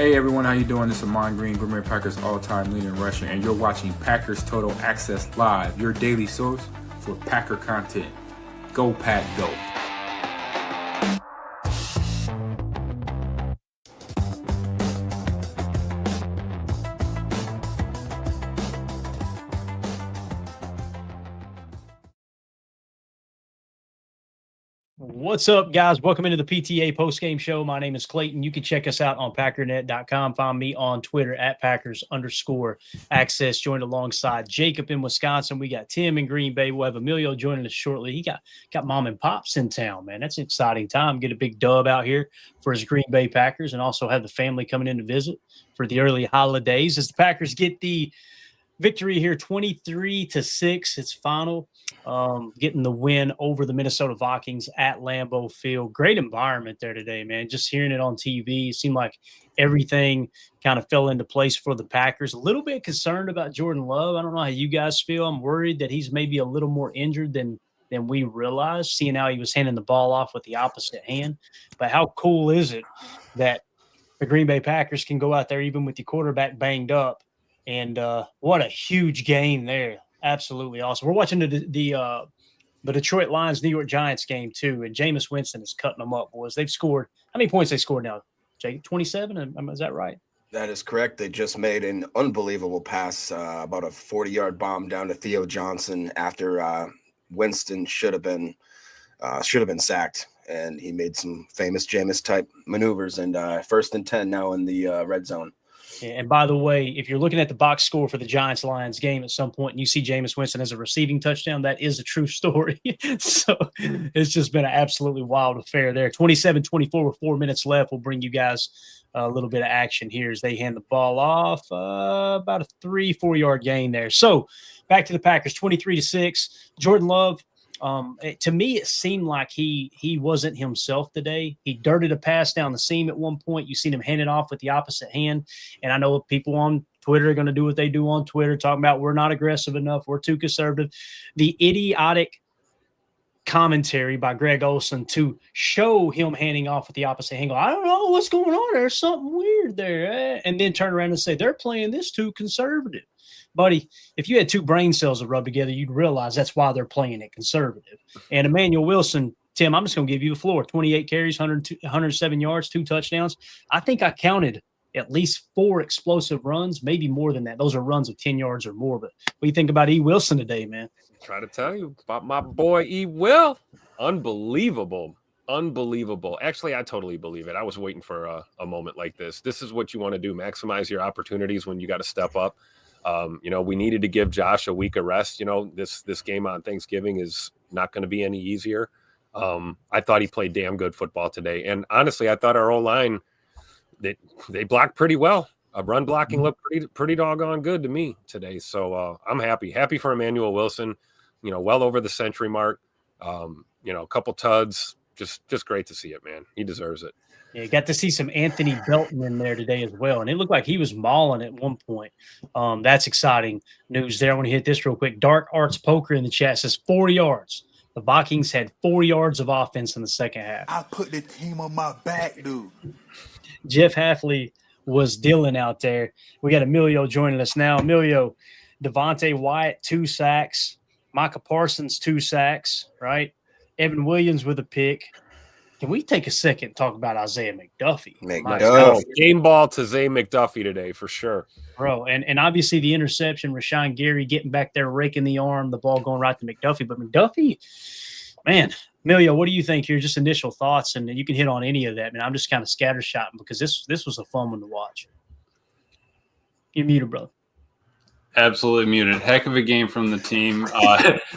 Hey everyone, how you doing? This is Amon Green, Green Bay Packers all-time leading rusher, and you're watching Packers Total Access Live, your daily source for Packer content. Go Pack, go! What's up, guys? Welcome into the PTA Postgame Show. My name is Clayton. You can check us out on packernet.com. Find me on Twitter at Packers_access. Joined alongside Jacob in Wisconsin. We got Tim in Green Bay. We'll have Emilio joining us shortly. He got mom and pops in town, man. That's an exciting time. Get a big dub out here for his Green Bay Packers, and also have the family coming in to visit for the early holidays as the Packers get the victory here, 23-6. It's final. Getting the win over the Minnesota Vikings at Lambeau Field. Great environment there today, man. Just hearing it on TV, it seemed like everything kind of fell into place for the Packers. A little bit concerned about Jordan Love. I don't know how you guys feel. I'm worried that he's maybe a little more injured than we realized, seeing how he was handing the ball off with the opposite hand. But how cool is it that the Green Bay Packers can go out there even with the quarterback banged up? And what a huge game there. Absolutely awesome. We're watching the Detroit Lions, New York Giants game too, and Jameis Winston is cutting them up, boys. They've scored – how many points they scored now, Jake? 27? Is that right? That is correct. They just made an unbelievable pass, about a 40-yard bomb down to Theo Johnson after Winston should have been sacked, and he made some famous Jameis-type maneuvers, and 1st and 10 now in the red zone. And by the way, if you're looking at the box score for the Giants-Lions game at some point and you see Jameis Winston as a receiving touchdown, that is a true story. So it's just been an absolutely wild affair there. 27-24 with 4 minutes left. We'll bring you guys a little bit of action here as they hand the ball off. About a 3-4 yard gain there. So back to the Packers, 23-6. Jordan Love. To me, it seemed like he wasn't himself today. He darted a pass down the seam at one point. You seen him hand it off with the opposite hand. And I know people on Twitter are going to do what they do on Twitter, talking about we're not aggressive enough, we're too conservative. The idiotic commentary by Greg Olsen to show him handing off with the opposite hand. I don't know what's going on. There's something weird there. And then turn around and say, they're playing this too conservative. Buddy, if you had 2 brain cells that rub together, you'd realize that's why they're playing it conservative. And Emanuel Wilson, Tim, I'm just going to give you the floor. 28 carries, 107 yards, 2 touchdowns. I think I counted at least 4 explosive runs, maybe more than that. Those are runs of 10 yards or more. But what do you think about E. Wilson today, man? Try to tell you about my boy E. Will. Unbelievable. Actually, I totally believe it. I was waiting for a moment like this. This is what you want to do. Maximize your opportunities when you got to step up. We needed to give Josh a week of rest. This game on Thanksgiving is not going to be any easier. I thought he played damn good football today. And honestly, I thought our O-line, they blocked pretty well. Run blocking looked pretty doggone good to me today. So I'm happy for Emanuel Wilson, well over the century mark, a couple tuds, just great to see it, man. He deserves it. Yeah, got to see some Anthony Belton in there today as well, and it looked like he was mauling at one point. That's exciting news there. I want to hit this real quick. Dark Arts Poker in the chat says 4 yards. The Vikings had 4 yards of offense in the second half. I put the team on my back, dude. Jeff Halfley was dealing out there. We got Emilio joining us now. Emilio, Devontae Wyatt, 2 sacks. Micah Parsons, 2 sacks, right? Evan Williams with a pick. Can we take a second and talk about Isaiah McDuffie? Game ball to Zay McDuffie today for sure. Bro, and obviously the interception, Rashan Gary getting back there, raking the arm, the ball going right to McDuffie. But McDuffie, man, Emilio, what do you think here? Just initial thoughts, and you can hit on any of that. Man, I'm just kind of scattershotting because this was a fun one to watch. You're muted, brother. Absolutely muted. Heck of a game from the team.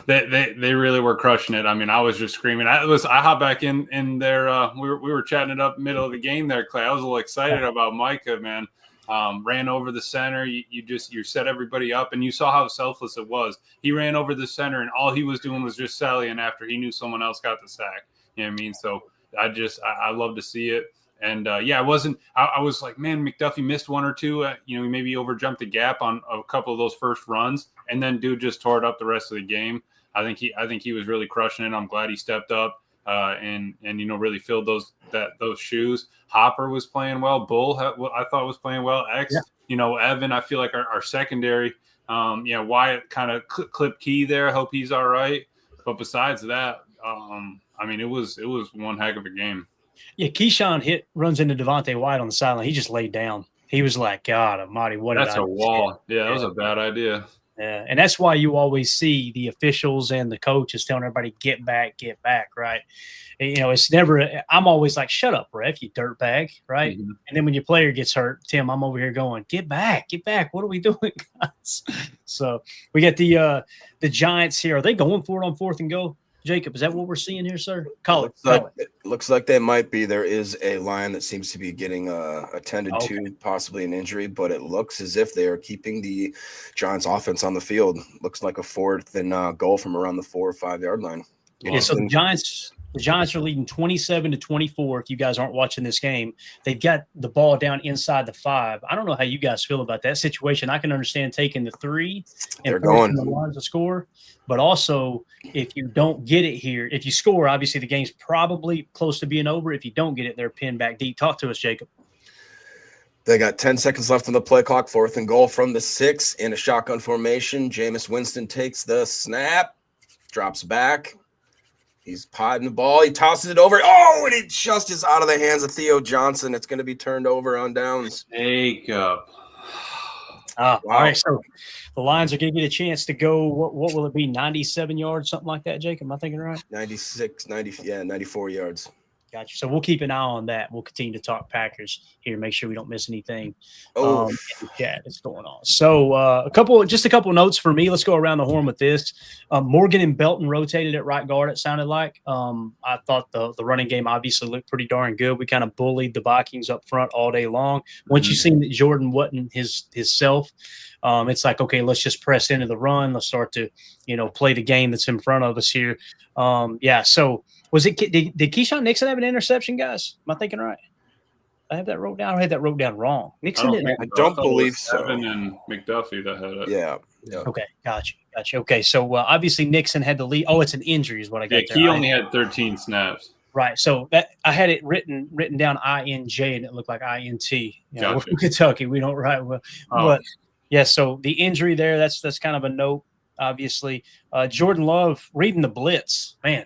They really were crushing it. I mean, I was just screaming. I hopped back in there. We were chatting it up middle of the game there, Clay. I was a little excited about Micah, man. Ran over the center. You set everybody up, and you saw how selfless it was. He ran over the center, and all he was doing was just sallying after he knew someone else got the sack. You know what I mean? So I love to see it. And I was like, man, McDuffie missed 1 or 2, maybe overjumped the gap on a couple of those first runs, and then dude just tore it up the rest of the game. I think he was really crushing it. I'm glad he stepped up. and really filled those shoes. Hopper was playing well. Bull, I thought, was playing well. Evan, I feel like our secondary. Wyatt kind of clip key there. Hope he's all right. But besides that, it was one heck of a game. Yeah, Keyshawn runs into Devontae White on the sideline. He just laid down. He was like, God almighty, what did I do? That's a wall. Yeah, that was a bad idea. Yeah, and that's why you always see the officials and the coaches telling everybody, get back, right? It's never – I'm always like, shut up, ref, you dirtbag, right? Mm-hmm. And then when your player gets hurt, Tim, I'm over here going, get back. What are we doing, guys? So we got the Giants here. Are they going for it on 4th and goal? Jacob, is that what we're seeing here, sir? It looks like they might be. There is a line that seems to be getting attended to, possibly an injury, but it looks as if they are keeping the Giants offense on the field. Looks like a 4th and goal from around the 4 or 5 yard line. Yeah, so the Giants are leading 27-24. If you guys aren't watching this game, they've got the ball down inside the 5. I don't know how you guys feel about that situation. I can understand taking the 3 and forcing the Lions to score, but also if you don't get it here, if you score, obviously the game's probably close to being over. If you don't get it, they're pinned back deep. Talk to us, Jacob. They got 10 seconds left on the play clock. 4th and goal from the 6 in a shotgun formation. Jameis Winston takes the snap, drops back. He's potting the ball. He tosses it over. Oh, and it just is out of the hands of Theo Johnson. It's going to be turned over on downs. Jacob. Wow. All right, so the Lions are going to get a chance to go, what will it be, 97 yards, something like that, Jacob? Am I thinking right? 94 yards. Gotcha. So we'll keep an eye on that. We'll continue to talk Packers here, make sure we don't miss anything. That's going on. So a couple notes for me. Let's go around the horn with this. Morgan and Belton rotated at right guard, it sounded like. I thought the running game obviously looked pretty darn good. We kind of bullied the Vikings up front all day long. Once you seen that Jordan wasn't his self, it's like, okay, let's just press into the run. Let's start to, play the game that's in front of us here. So did Keyshawn Nixon have an interception, guys? Am I thinking right? I have that wrote down. I had that wrote down wrong. Nixon didn't. I don't believe so. Evan and McDuffie that had it. Yeah. Okay, gotcha. Okay, so obviously Nixon had the lead. Oh, it's an injury is what I got there. He only had 13 snaps. Right, so that I had it written down INJ and it looked like INT. Gotcha. We're from Kentucky, we don't write well. But yeah, so the injury there, that's kind of a note, obviously. Jordan Love reading the blitz, man.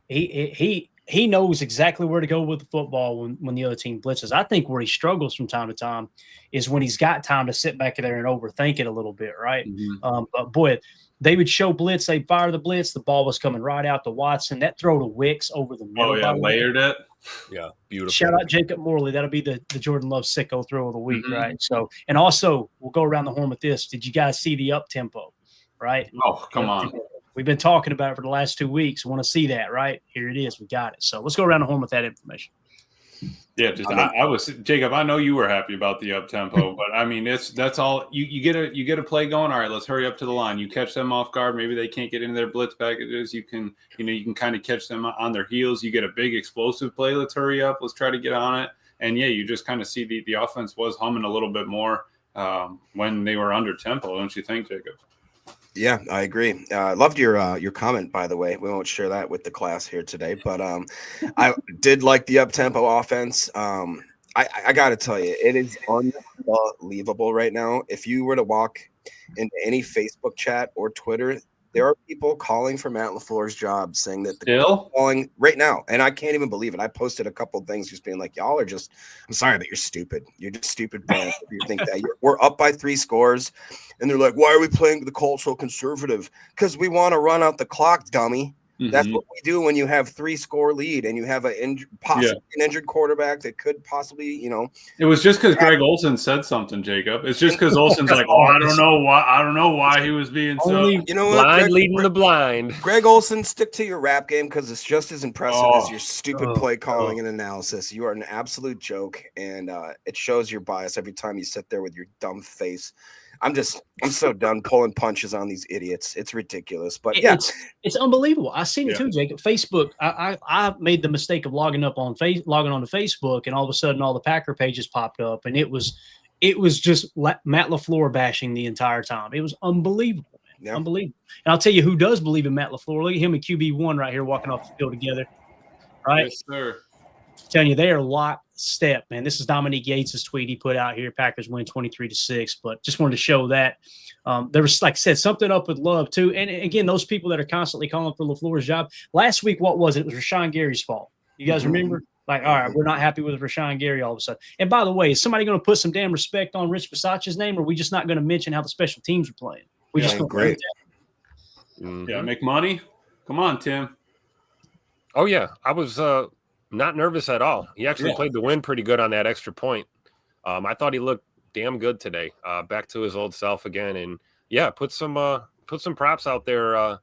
He knows exactly where to go with the football when the other team blitzes. I think where he struggles from time to time is when he's got time to sit back there and overthink it a little bit, right? Mm-hmm. But boy, they would show blitz, they'd fire the blitz, the ball was coming right out to Watson. That throw to Wicks over the middle. Oh, yeah, layered it. Yeah, beautiful. Shout out Jacob Morley. That'll be the Jordan Love sicko throw of the week, right? So, and also, we'll go around the horn with this. Did you guys see the up-tempo, right? Oh, come on. We've been talking about it for the last 2 weeks. Want to see that, right? Here it is. We got it. So let's go around the horn with that information. Yeah, I was Jacob. I know you were happy about the up tempo, but I mean, that's all you get a play going. All right, let's hurry up to the line. You catch them off guard. Maybe they can't get into their blitz packages. You can kind of catch them on their heels. You get a big explosive play. Let's hurry up. Let's try to get on it. And yeah, you just kind of see the offense was humming a little bit more when they were under tempo. Don't you think, Jacob? Yeah, I agree. I loved your comment, by the way. We won't share that with the class here today, but I did like the up-tempo offense. I got to tell you, it is unbelievable right now. If you were to walk into any Facebook chat or Twitter, there are people calling for Matt LaFleur's job, saying that calling right now, and I can't even believe it. I posted a couple of things just being like, y'all are just, I'm sorry, but you're stupid. You're just stupid. If you think that we're up by 3 scores, and they're like, why are we playing the Colts so conservative? Because we want to run out the clock, dummy. Mm-hmm. That's what we do when you have 3-score lead and you have an injured quarterback that could possibly, It was just because Greg Olsen said something, Jacob. It's just because Olsen's like, I don't know why he was being so. Blind leading the blind. Greg Olsen, stick to your rap game because it's just as impressive as your stupid play calling and analysis. You are an absolute joke, and it shows your bias every time you sit there with your dumb face. I'm so done pulling punches on these idiots. It's ridiculous, but yeah, it's unbelievable. I seen it too, Jacob. Facebook. I made the mistake of logging on to Facebook, and all of a sudden, all the Packer pages popped up, and it was just Matt LaFleur bashing the entire time. It was unbelievable, man. Unbelievable. And I'll tell you who does believe in Matt LaFleur. Look at him and QB1 right here walking off the field together. right? Yes, sir. Telling you, they are lockstep, man. This is Dominique Yates' tweet he put out here. Packers win 23-6, but just wanted to show that. There was, like I said, something up with Love, too. And again, those people that are constantly calling for LaFleur's job. Last week, what was it? It was Rashan Gary's fault. You guys remember? Like, all right, we're not happy with Rashan Gary all of a sudden. And by the way, is somebody going to put some damn respect on Rich Bisaccia's name, or are we just not going to mention how the special teams are playing? We just great. Yeah, make money. Come on, Tim. Oh, yeah. I was not nervous at all. He actually played the win pretty good on that extra point. I thought he looked damn good today. Back to his old self again. And, yeah, put some props out there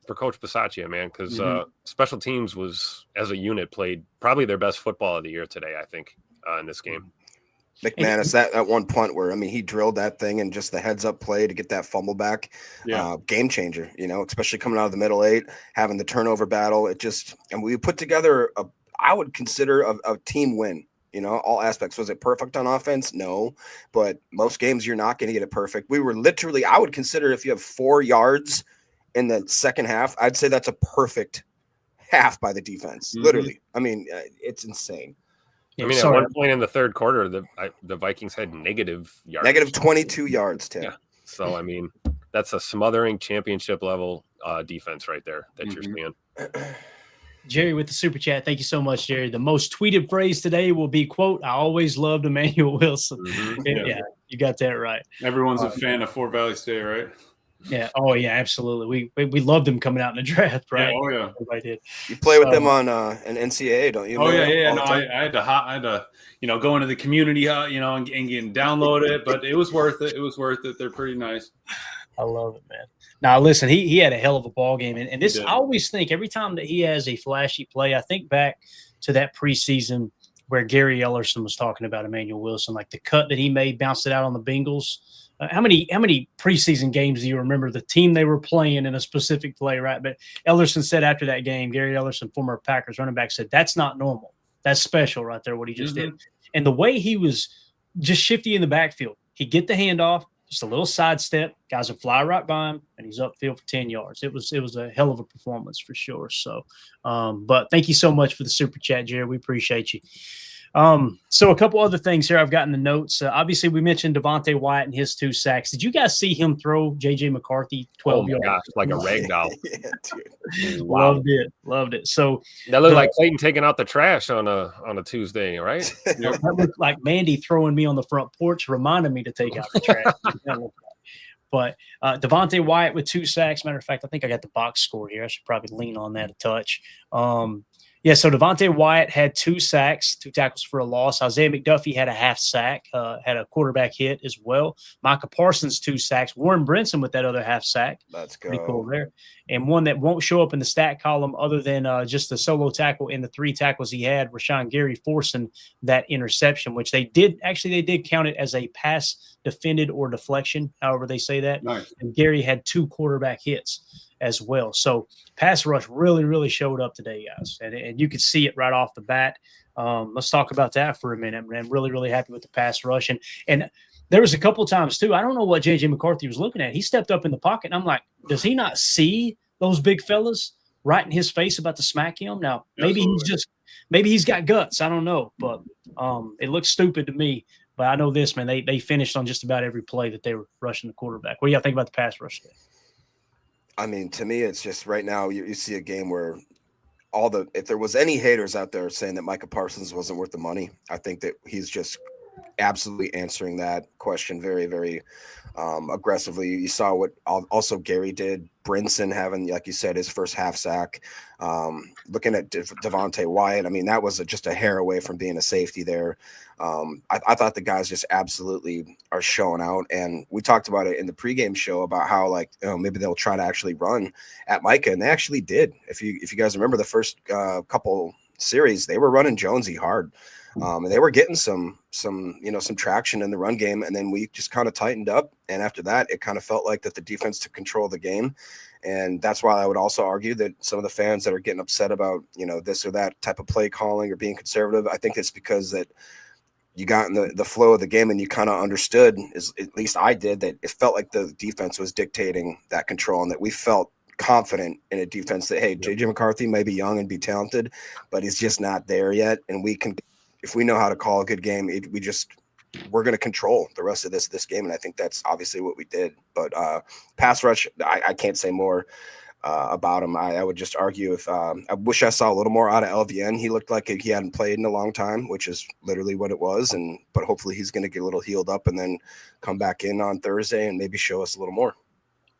for Coach Bisaccia, man, because special teams was, as a unit, played probably their best football of the year today, I think, in this game. McManus, that one punt where, I mean, he drilled that thing and just the heads-up play to get that fumble back. Game changer, especially coming out of the middle eight, having the turnover battle. And we put together I would consider a team win. All aspects. Was it perfect on offense? No, but most games you're not going to get it perfect. We were literally, I would consider if you have 4 yards in the second half, I'd say that's a perfect half by the defense. Literally. I mean, it's insane. I mean, at one point in the third quarter, the Vikings had negative yards. Negative 22 yards, Tim. Yeah. So, I mean, that's a smothering championship level defense right there that you're seeing. Jerry with the super chat. Thank you so much, Jerry. The most tweeted phrase today will be, quote, "I always loved Emanuel Wilson." Yeah, you got that right. Everyone's a fan of Fort Valley State, right? Yeah. Oh, yeah, absolutely. We loved him coming out in the draft, right? Yeah, oh, yeah. Everybody did. You play with them on an NCAA, don't you? Oh, yeah. No, I had to, go into the community, and download it, but it was worth it. It was worth it. They're pretty nice. I love it, man. Now, listen, he had a hell of a ball game. And this, I always think every time that he has a flashy play, I think back to that preseason where Gary Ellerson was talking about Emanuel Wilson, like the cut that he made, bounced it out on the Bengals. How many preseason games do you remember the team they were playing in a specific play, right? But Ellerson said after that game, Gary Ellerson, former Packers running back, said, that's not normal. That's special right there, what he just did. And the way he was just shifty in the backfield, he'd get the handoff, just a little sidestep, guys would fly right by him, and he's upfield for 10 yards. It was a hell of a performance for sure. So, but thank you so much for the super chat, Jerry. We appreciate you. So a couple other things here I've got in the notes. Obviously, we mentioned Devontae Wyatt and his 2 sacks. Did you guys see him throw J.J. McCarthy 12 yards? Gosh, like a rag doll. Yeah, dude. Wow. Loved it. So that looked like Clayton taking out the trash on a Tuesday, right? That looked like Mandy throwing me on the front porch, reminding me to take out the trash. But Devontae Wyatt with 2 sacks. Matter of fact, I think I got the box score here. I should probably lean on that a touch. So Devontae Wyatt had 2 sacks, 2 tackles for a loss. Isaiah McDuffie had a half sack, had a quarterback hit as well. Micah Parsons 2 sacks. Warren Brinson with that other half sack. Let's go. Pretty cool there. And one that won't show up in the stat column other than just the solo tackle in the 3 tackles he had, Rashan Gary forcing that interception, which they did count it as a pass defended or deflection, however they say that. Nice. And Gary had 2 quarterback hits as well. So pass rush really, really showed up today, guys. And you could see it right off the bat. Let's talk about that for a minute. I'm really, really happy with the pass rush. And there was a couple of times, too. I don't know what J.J. McCarthy was looking at. He stepped up in the pocket, and I'm like, does he not see those big fellas right in his face about to smack him? Now, maybe he's got guts. I don't know. But it looks stupid to me. But I know this, man. They finished on just about every play that they were rushing the quarterback. What do y'all think about the pass rush today? I mean, to me, it's just right now you see a game where if there was any haters out there saying that Micah Parsons wasn't worth the money, I think that he's just absolutely answering that question very, very aggressively. You saw what also Gary did. Brinson having, like you said, his first half sack. Looking at Devontae Wyatt, I mean, that was just a hair away from being a safety there. I thought the guys just absolutely are showing out. And we talked about it in the pregame show about how, like, maybe they'll try to actually run at Micah. And they actually did. If you guys remember the first couple series, they were running Jonesy hard. And they were getting some traction in the run game. And then we just kind of tightened up. And after that, it kind of felt like that the defense took control of the game. And that's why I would also argue that some of the fans that are getting upset about, this or that type of play calling or being conservative, I think it's because that you got in the flow of the game and you kind of understood, at least I did, that it felt like the defense was dictating that control and that we felt confident in a defense that, hey, JJ McCarthy may be young and be talented, but he's just not there yet. And we can, if we know how to call a good game, we're going to control the rest of this game. And I think that's obviously what we did. But pass rush, I can't say more about him. I would just argue if I wish I saw a little more out of LVN. He looked like he hadn't played in a long time, which is literally what it was. But hopefully he's going to get a little healed up and then come back in on Thursday and maybe show us a little more.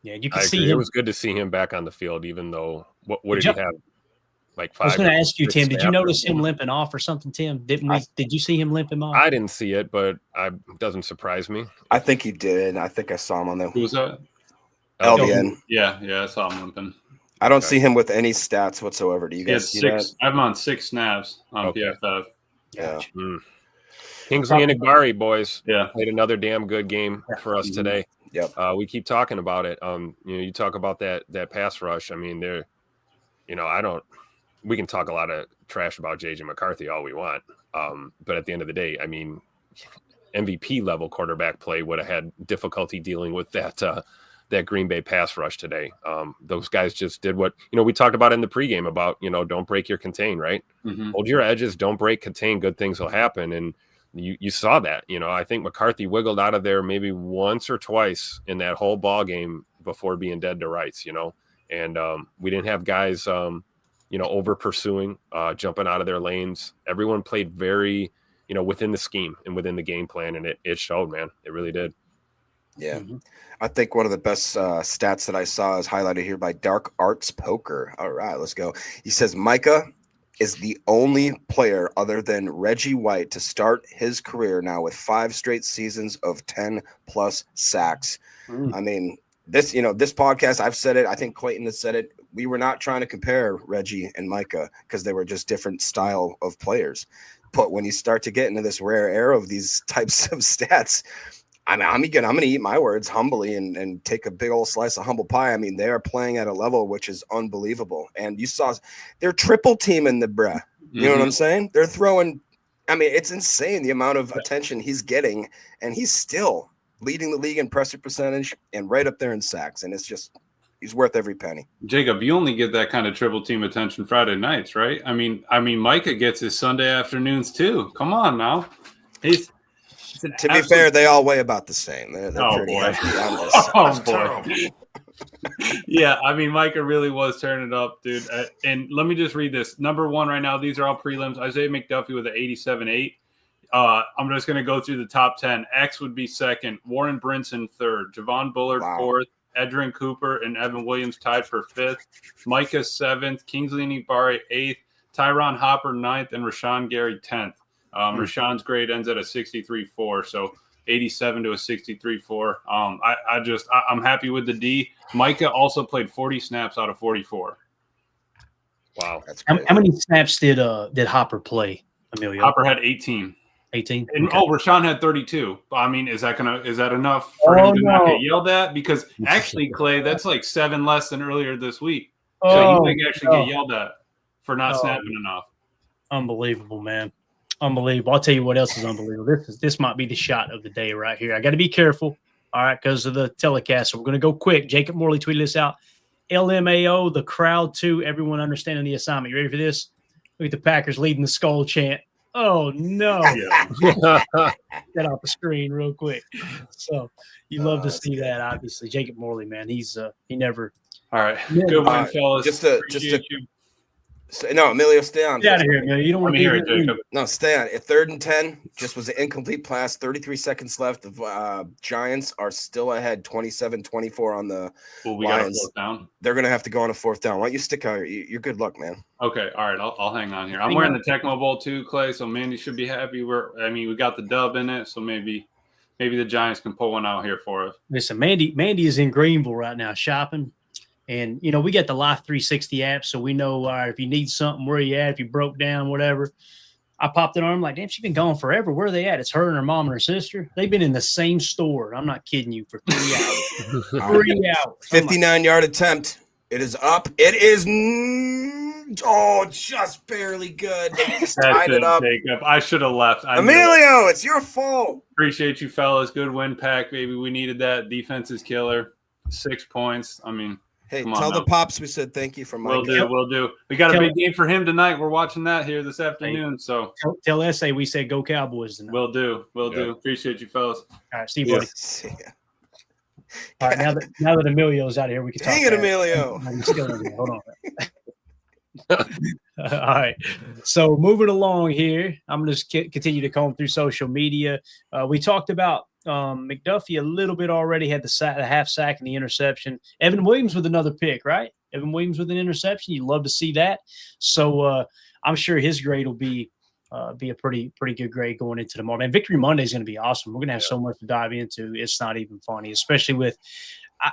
Yeah, you can see him. It was good to see him back on the field, even though what did he have? Like 5. I was going to ask you, Tim. Did you notice him limping off or something, Tim? Did you see him limping off? I didn't see it, but it doesn't surprise me. I think he did. I think I saw him on there. Who was that? LVN. Yeah, I saw him limping. I don't see him with any stats whatsoever. Do you guys see that? I'm on 6 snaps on PFF. Yeah. Kingsley and Igbari, boys. Yeah. Played another damn good game for us today. Yep. We keep talking about it. You talk about that pass rush. I mean, we can talk a lot of trash about JJ McCarthy all we want. But at the end of the day, I mean, MVP level quarterback play would have had difficulty dealing with that Green Bay pass rush today. Those guys just did what, we talked about in the pregame about, don't break your contain, right? Mm-hmm. Hold your edges, don't break contain, good things will happen. And you saw that, I think McCarthy wiggled out of there maybe once or twice in that whole ball game before being dead to rights, and we didn't have guys, over pursuing, jumping out of their lanes. Everyone played very, within the scheme and within the game plan. And it showed, man, it really did. Yeah. I think one of the best stats that I saw is highlighted here by Dark Arts Poker. All right, let's go. He says Micah is the only player other than Reggie White to start his career now with 5 straight seasons of 10+ sacks. I mean, this podcast, I've said it. I think Clayton has said it. We were not trying to compare Reggie and Micah because they were just different style of players. But when you start to get into this rare air of these types of stats, I'm going to eat my words humbly and take a big old slice of humble pie. I mean, they are playing at a level which is unbelievable. And you saw they're triple teaming the bruh. You know what I'm saying? They're throwing. I mean, it's insane the amount of attention he's getting, and he's still leading the league in pressure percentage and right up there in sacks. And it's just, he's worth every penny. Jacob, you only get that kind of triple team attention Friday nights, right? I mean, Micah gets his Sunday afternoons too. Come on now. To be fair, they all weigh about the same. They're pretty hefty on this. Oh, boy. Yeah, I mean, Micah really was turning it up, dude. And let me just read this. Number 1 right now, these are all prelims. Isaiah McDuffie with an 87.8. I'm just going to go through the top 10. X would be 2nd. Warren Brinson 3rd. Javon Bullard 4th. Edrin Cooper and Evan Williams tied for 5th. Micah 7th. Kingsley Enagbare 8th. Tyron Hopper 9th. And Rashan Gary 10th. Rashawn's grade ends at a 63.4, so 87 to a 63.4. I'm happy with the D. Micah also played 40 snaps out of 44. Wow, that's how many snaps did Hopper play, Emilio? Hopper had 18. 18. And okay. Rashawn had 32. I mean, is that enough for him to not get yelled at? Because actually, Clay, that's like 7 less than earlier this week. So you might actually get yelled at for not snapping enough. Unbelievable, man. Unbelievable. I'll tell you what else is unbelievable. This might be the shot of the day right here. I got to be careful, all right, because of the telecast. So we're going to go quick. Jacob Morley tweeted this out. LMAO, the crowd too, everyone understanding the assignment. You ready for this? Look at the Packers leading the skull chant. Oh, no. Get off the screen real quick. So you love to see that, obviously. Jacob Morley, man, he never. All right. Good one, fellas. Just to no, Emilio, stay on. Get out of here, Emilio. You don't want to be here, Jacob. No, stay on. At 3rd and 10, just was an incomplete pass. 33 seconds left. The Giants are still ahead, 27-24 on the Lions. Got a 4th down. They're going to have to go on a 4th down. Why don't you stick out? You're good luck, man. Okay, all right. I'll hang on here. I'm wearing the Tecmo Bowl too, Clay. So Mandy should be happy. We got the dub in it, so maybe the Giants can pull one out here for us. Listen, Mandy is in Greenville right now shopping. And, we got the Life 360 app, so we know if you need something, where you at, if you broke down, whatever. I popped it on. I'm like, damn, she's been gone forever. Where are they at? It's her and her mom and her sister. They've been in the same store. I'm not kidding you, for 3 hours. 3 hours. 59-yard attempt. It is up. It is just barely good. They just tied it up. I should have left. Emilio, it's your fault. Appreciate you, fellas. Good win, Pack, baby. We needed that. Defense is killer. 6 points. I mean, Hey, Come on tell the now. Pops we said thank you for my We'll do. We got a big game for him tonight. We're watching that here this afternoon. So Tell SA we said go Cowboys tonight. We'll do. Appreciate you, fellas. All right, see you, buddy. See ya. All right, now that Emilio's out of here, we can talk. Dang it, Emilio. He's still in here. Hold on. All right. So moving along here, I'm going to continue to comb through social media. We talked about McDuffie a little bit already, had the half sack and the interception. Evan Williams with another pick, right? Evan Williams with an interception. You'd love to see that. So I'm sure his grade will be a pretty good grade going into tomorrow. Man, Victory Monday is going to be awesome. We're going to have so much to dive into. It's not even funny, especially with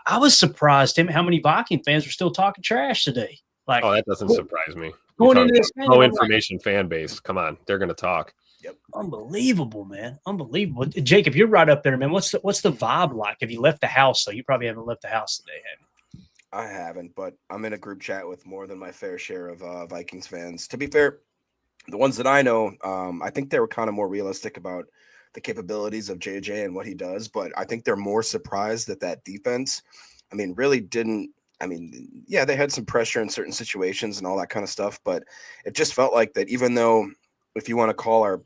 I was surprised, Tim, how many Viking fans were still talking trash today. Like, oh, that doesn't surprise me. Going into this game, no information fan base. Come on, they're going to talk. Yep. Unbelievable, man. Unbelievable. Jacob, you're right up there, man. What's the vibe like? Have you left the house? So you probably haven't left the house today, have you? I haven't, but I'm in a group chat with more than my fair share of Vikings fans. To be fair, the ones that I know, I think they were kind of more realistic about the capabilities of JJ and what he does, but I think they're more surprised that defense, really didn't. Yeah, they had some pressure in certain situations and all that kind of stuff, but it just felt like that even though, if you want to call our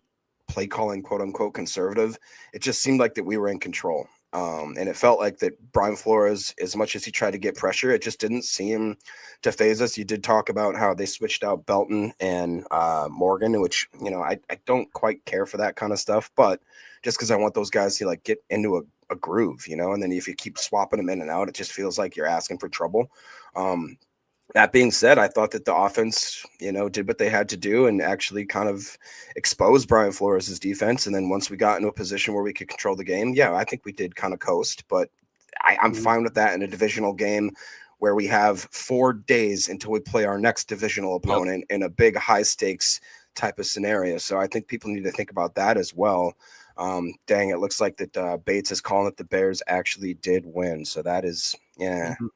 play calling, quote unquote, conservative, it just seemed like that we were in control. And it felt like that Brian Flores, as much as he tried to get pressure, it just didn't seem to phase us. You did talk about how they switched out Belton and Morgan, which, I don't quite care for that kind of stuff, but just because I want those guys to get into a groove, and then if you keep swapping them in and out, it just feels like you're asking for trouble. That being said, I thought that the offense, did what they had to do and actually kind of exposed Brian Flores' defense. And then once we got into a position where we could control the game, yeah, I think we did kind of coast, but I'm fine with that in a divisional game where we have 4 days until we play our next divisional opponent in a big high stakes type of scenario. So I think people need to think about that as well. Dang, it looks like that Bates is calling that the Bears actually did win. So that is, yeah. Mm-hmm.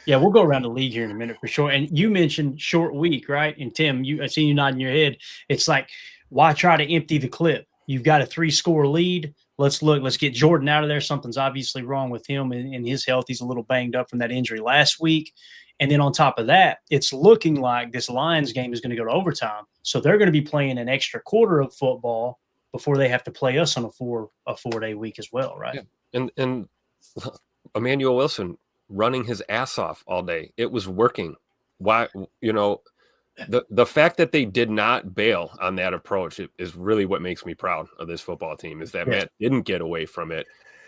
Yeah, we'll go around the league here in a minute for sure. And you mentioned short week, right? And Tim, I see you nodding your head. It's like, why try to empty the clip? You've got a 3-score lead. Let's get Jordan out of there. Something's obviously wrong with him and his health. He's a little banged up from that injury last week. And then on top of that, it's looking like this Lions game is going to go to overtime. So they're going to be playing an extra quarter of football before they have to play us on a 4-day week as well, right? Yeah. And Emanuel Wilson running his ass off all day. It was working. Why, the fact that they did not bail on that approach is really what makes me proud of this football team, is that Matt didn't get away from it.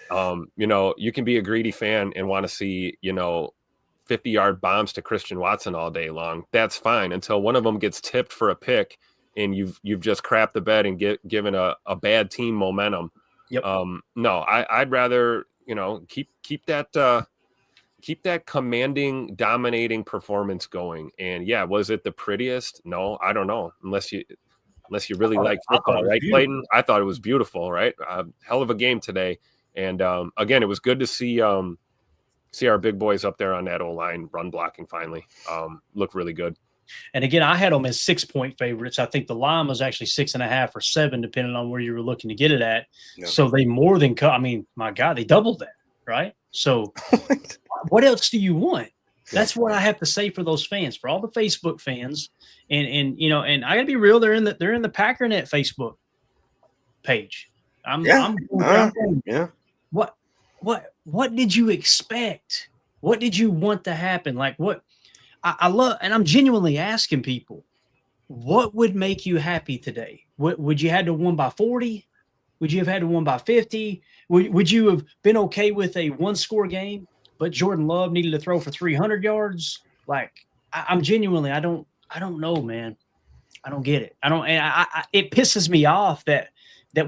You can be a greedy fan and want to see, 50-yard bombs to Christian Watson all day long. That's fine until one of them gets tipped for a pick and you've just crapped the bed and given a bad team momentum. Yep. No, I'd rather, keep that commanding, dominating performance going. And yeah, was it the prettiest? No, I don't know. Unless you really like football, right, Clayton? I thought it was beautiful, right? Hell of a game today. And again, it was good to see our big boys up there on that O-line run blocking finally. Look really good. And again, I had them as 6-point favorites. I think the line was actually 6.5 or 7, depending on where you were looking to get it at. Yeah. So they more than cut. My God, they doubled that, right? So what else do you want? That's what I have to say for those fans, for all the Facebook fans. And I gotta be real, they're in the Packernet Facebook page. What did you expect? What did you want to happen? Like what I love, and I'm genuinely asking people, what would make you happy today? Would you had to win by 40? Would you have had to win by 50? Would you have been okay with a 1-score game, but Jordan Love needed to throw for 300 yards? Like I'm genuinely, I don't know, man. I don't get it. It pisses me off that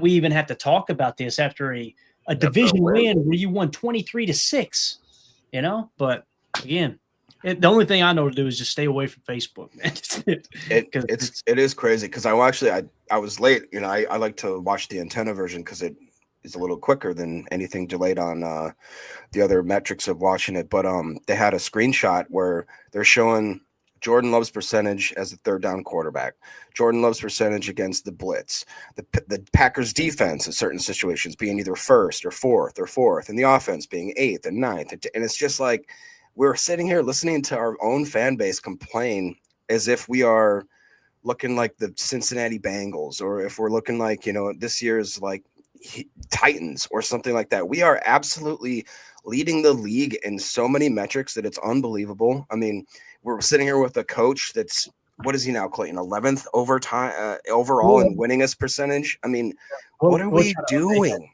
we even have to talk about this after a division win where you won 23-6, but again, the only thing I know to do is just stay away from Facebook, man. It is crazy because I was late. I like to watch the antenna version because it is a little quicker than anything delayed on the other metrics of watching it. But they had a screenshot where they're showing Jordan Love's percentage as a 3rd down quarterback, Jordan Love's percentage against the blitz, the Packers defense in certain situations being either 1st or 4th, and the offense being 8th and 9th. And it's just like, we're sitting here listening to our own fan base complain as if we are looking like the Cincinnati Bengals, or if we're looking like, this year's like Titans or something like that. We are absolutely leading the league in so many metrics that it's unbelievable. I mean, we're sitting here with a coach that's, what is he now, Clayton? 11th overall in winningest percentage. I mean, what are we doing?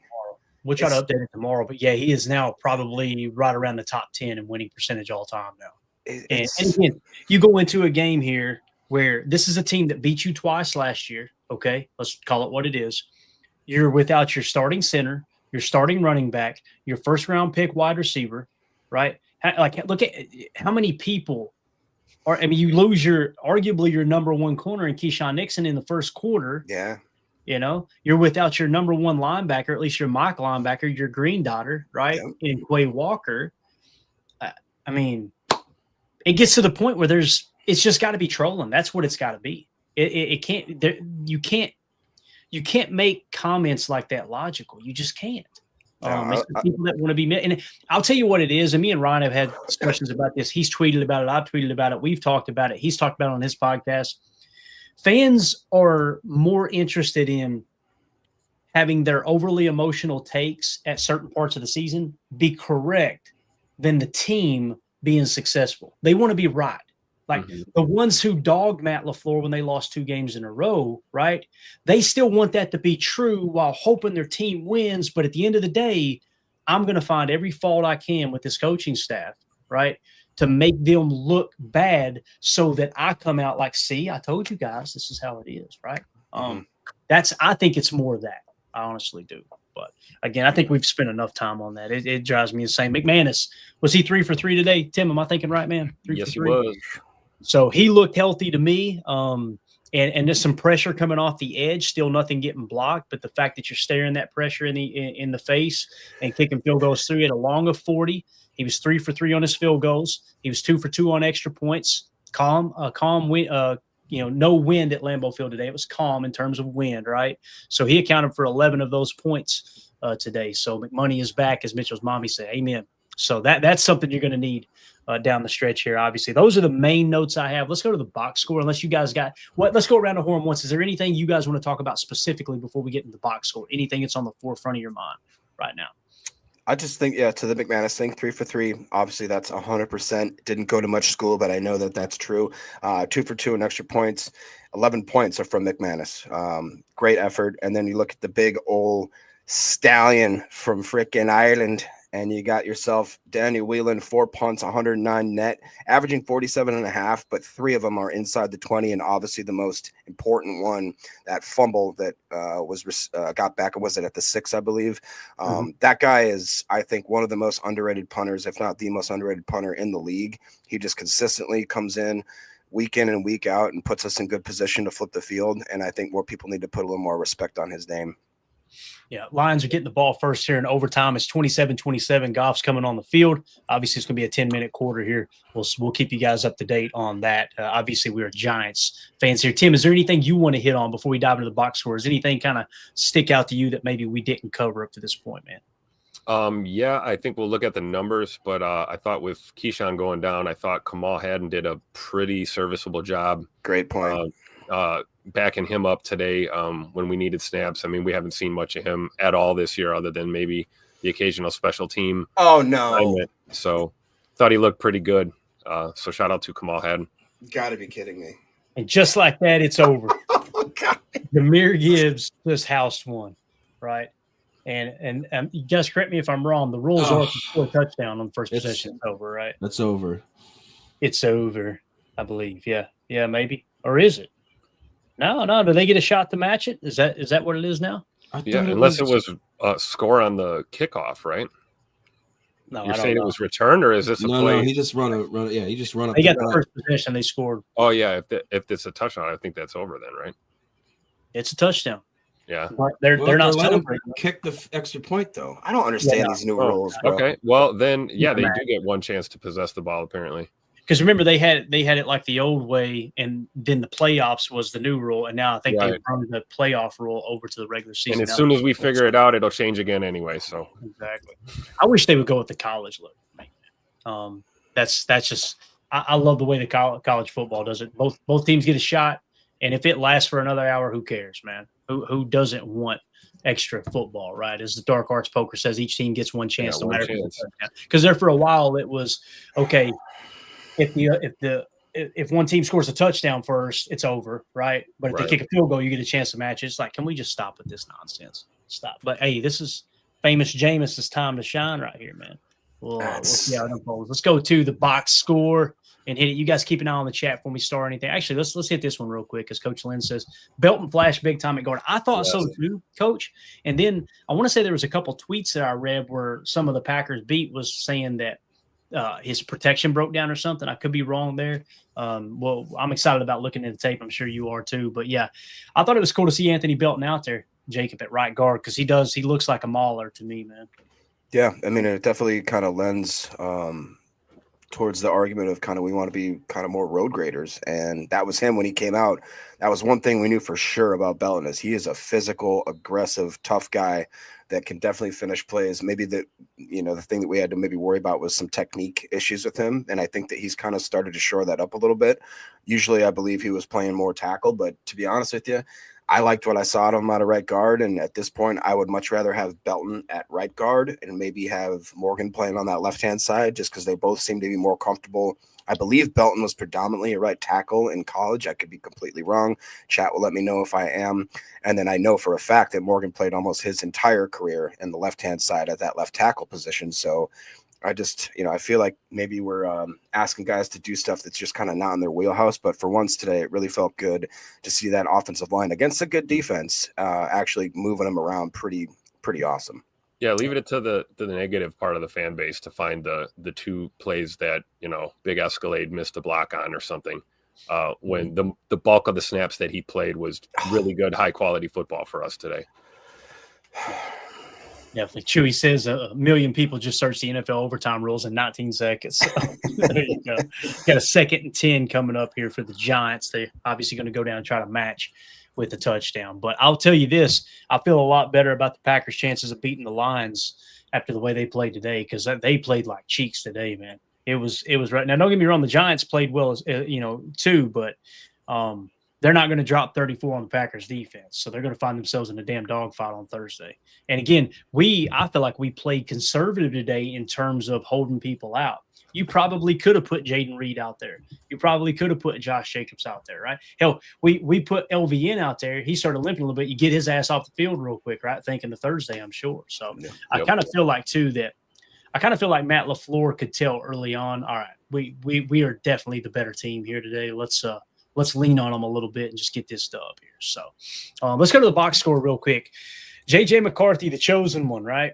We'll try to update it tomorrow, but yeah, he is now probably right around the top 10 in winning percentage all time now. And again, you go into a game here where this is a team that beat you twice last year. Okay, let's call it what it is. You're without your starting center, your starting running back, your first round pick wide receiver, right? Like, look at how many people are. I mean, you lose arguably your number one corner in Keyshawn Nixon in the first quarter. Yeah. You're without your number one linebacker, at least your mock linebacker, your green dotter, right? Yeah. In Quay Walker. I mean, it gets to the point where it's just got to be trolling. That's what it's got to be. It can't. You can't make comments like that logical. You just can't. It's the people that want to be. And I'll tell you what it is. And me and Ryan have had discussions about this. He's tweeted about it. I've tweeted about it. We've talked about it. He's talked about it on his podcast. Fans are more interested in having their overly emotional takes at certain parts of the season be correct than the team being successful. They want to be right. Like the ones who dogged Matt LaFleur when they lost 2 games in a row, right? They still want that to be true while hoping their team wins. But at the end of the day, I'm going to find every fault I can with this coaching staff, right, to make them look bad so that I come out like, see, I told you guys this is how it is, right? I think it's more of that. I honestly do. But again, I think we've spent enough time on that. It drives me insane. McManus, was he 3 for 3 today? Tim, am I thinking right, man? 3 yes, for 3? He was. So he looked healthy to me. And there's some pressure coming off the edge, still nothing getting blocked. But the fact that you're staring that pressure in the face and kicking field goals through it, a long of 40. He was 3 for 3 on his field goals. He was 2 for 2 on extra points. Calm wind, no wind at Lambeau Field today. It was calm in terms of wind, right? So he accounted for 11 of those points today. So McMoney is back, as Mitchell's mommy said. Amen. So that's something you're going to need down the stretch here, obviously. Those are the main notes I have. Let's go to the box score, unless you guys got – let's go around the horn once. Is there anything you guys want to talk about specifically before we get into the box score? Anything that's on the forefront of your mind right now? I just think, to the McManus thing, 3 for 3. Obviously, that's 100%. Didn't go to much school, but I know that that's true. 2 for 2 in extra points. 11 points are from McManus. Great effort. And then you look at the big old stallion from frickin' Ireland, and you got yourself Daniel Whelan, 4 punts, 109 net, averaging 47.5, but 3 of them are inside the 20. And obviously the most important one, that fumble that got back, was it at the 6, I believe. That guy is, I think, one of the most underrated punters, if not the most underrated punter in the league. He just consistently comes in and week out and puts us in good position to flip the field. And I think more people need to put a little more respect on his name. Yeah, Lions are getting the ball first here in overtime. It's 27-27. Goff's coming on the field. Obviously, it's going to be a 10-minute quarter here. We'll keep you guys up to date on that. Obviously, we are Giants fans here. Tim, is there anything you want to hit on before we dive into the box score? Does anything kind of stick out to you that maybe we didn't cover up to this point, man? Yeah, I think we'll look at the numbers, but I thought with Keyshawn going down, I thought Kamal Hadden did a pretty serviceable job. Great point. Backing him up today when we needed snaps. I mean, we haven't seen much of him at all this year other than maybe the occasional special team. Oh, no. Assignment. So thought he looked pretty good. So shout out to Kamal Hadden. You got to be kidding me. And just like that, it's over. Oh, God. Jameer Gibbs just housed one, right? And you guys correct me if I'm wrong. The rules are for a touchdown on the first possession. It's over, right? That's over. It's over, I believe. Yeah, maybe. Or is it? No. Do they get a shot to match it? Is that what it is now? Yeah, unless it was a score on the kickoff, right? No, you're saying it was returned, or is this a play? No, he just run. Yeah, he just run up. They got the first possession. They scored. Oh yeah, if it's a touchdown, I think that's over then, right? It's a touchdown. Yeah, they're not celebrating. Kick the extra point though. I don't understand these new rules, bro. Okay, well then, they do get one chance to possess the ball apparently. Because remember, they had it like the old way, and then the playoffs was the new rule, and now I think they've brought the playoff rule over to the regular season. And as soon as we figure it out, it'll change again anyway. So exactly. I wish they would go with the college look. That's just I love the way the college football does it. Both teams get a shot, and if it lasts for another hour, who cares, man? Who doesn't want extra football, right? As the Dark Arts Poker says, each team gets one chance, no matter because there for a while it was okay. If one team scores a touchdown first, it's over, right? But if they kick a field goal, you get a chance to match it. It's like, can we just stop with this nonsense? Stop. But hey, this is famous Jameis's time to shine right here, man. We'll see how it unfolds. Let's go to the box score and hit it. You guys keep an eye on the chat before we start anything. Actually, let's hit this one real quick, as Coach Lynn says, Belton flash big time at guard. I thought so too, Coach. And then I want to say there was a couple tweets that I read where some of the Packers beat was saying that his protection broke down or something. I could be wrong there. Well, I'm excited about looking at the tape. I'm sure you are too. But yeah, I thought it was cool to see Anthony Belton out there, Jacob, at right guard, because he looks like a mauler to me, man. Yeah, I mean, it definitely kind of lends towards the argument of kind of we want to be kind of more road graders, and that was him when he came out. That was one thing we knew for sure about Belton is he is a physical, aggressive, tough guy that can definitely finish plays. Maybe the thing that we had to maybe worry about was some technique issues with him, and I think that he's kind of started to shore that up a little bit. Usually, I believe he was playing more tackle, but to be honest with you, I liked what I saw of him out of right guard, and at this point, I would much rather have Belton at right guard and maybe have Morgan playing on that left-hand side just because they both seem to be more comfortable. I believe Belton was predominantly a right tackle in college. I could be completely wrong. Chat will let me know if I am. And then I know for a fact that Morgan played almost his entire career in the left-hand side at that left tackle position. So I just, I feel like maybe we're asking guys to do stuff that's just kind of not in their wheelhouse. But for once today, it really felt good to see that offensive line against a good defense actually moving them around pretty awesome. Yeah, leave it to the negative part of the fan base to find the two plays that, Big Escalade missed a block on or something. When the bulk of the snaps that he played was really good, high quality football for us today. Definitely. Chewy says a million people just searched the NFL overtime rules in 19 seconds. So there you go. Got a 2nd and 10 coming up here for the Giants. They're obviously going to go down and try to match with the touchdown. But I'll tell you this, I feel a lot better about the Packers' chances of beating the Lions after the way they played today, because they played like cheeks today, man. It was right. Now, don't get me wrong, the Giants played well, too, but they're not going to drop 34 on the Packers defense. So they're going to find themselves in a damn dogfight on Thursday. And again, I feel like we played conservative today in terms of holding people out. You probably could have put Jaden Reed out there. You probably could have put Josh Jacobs out there, right? Hell, we put LVN out there. He started limping a little bit. You get his ass off the field real quick, right? Thinking the Thursday, I'm sure. So I kind of feel like too that Matt LaFleur could tell early on, all right, we are definitely the better team here today. Let's lean on them a little bit and just get this dub here. So let's go to the box score real quick. J.J. McCarthy, the chosen one, right?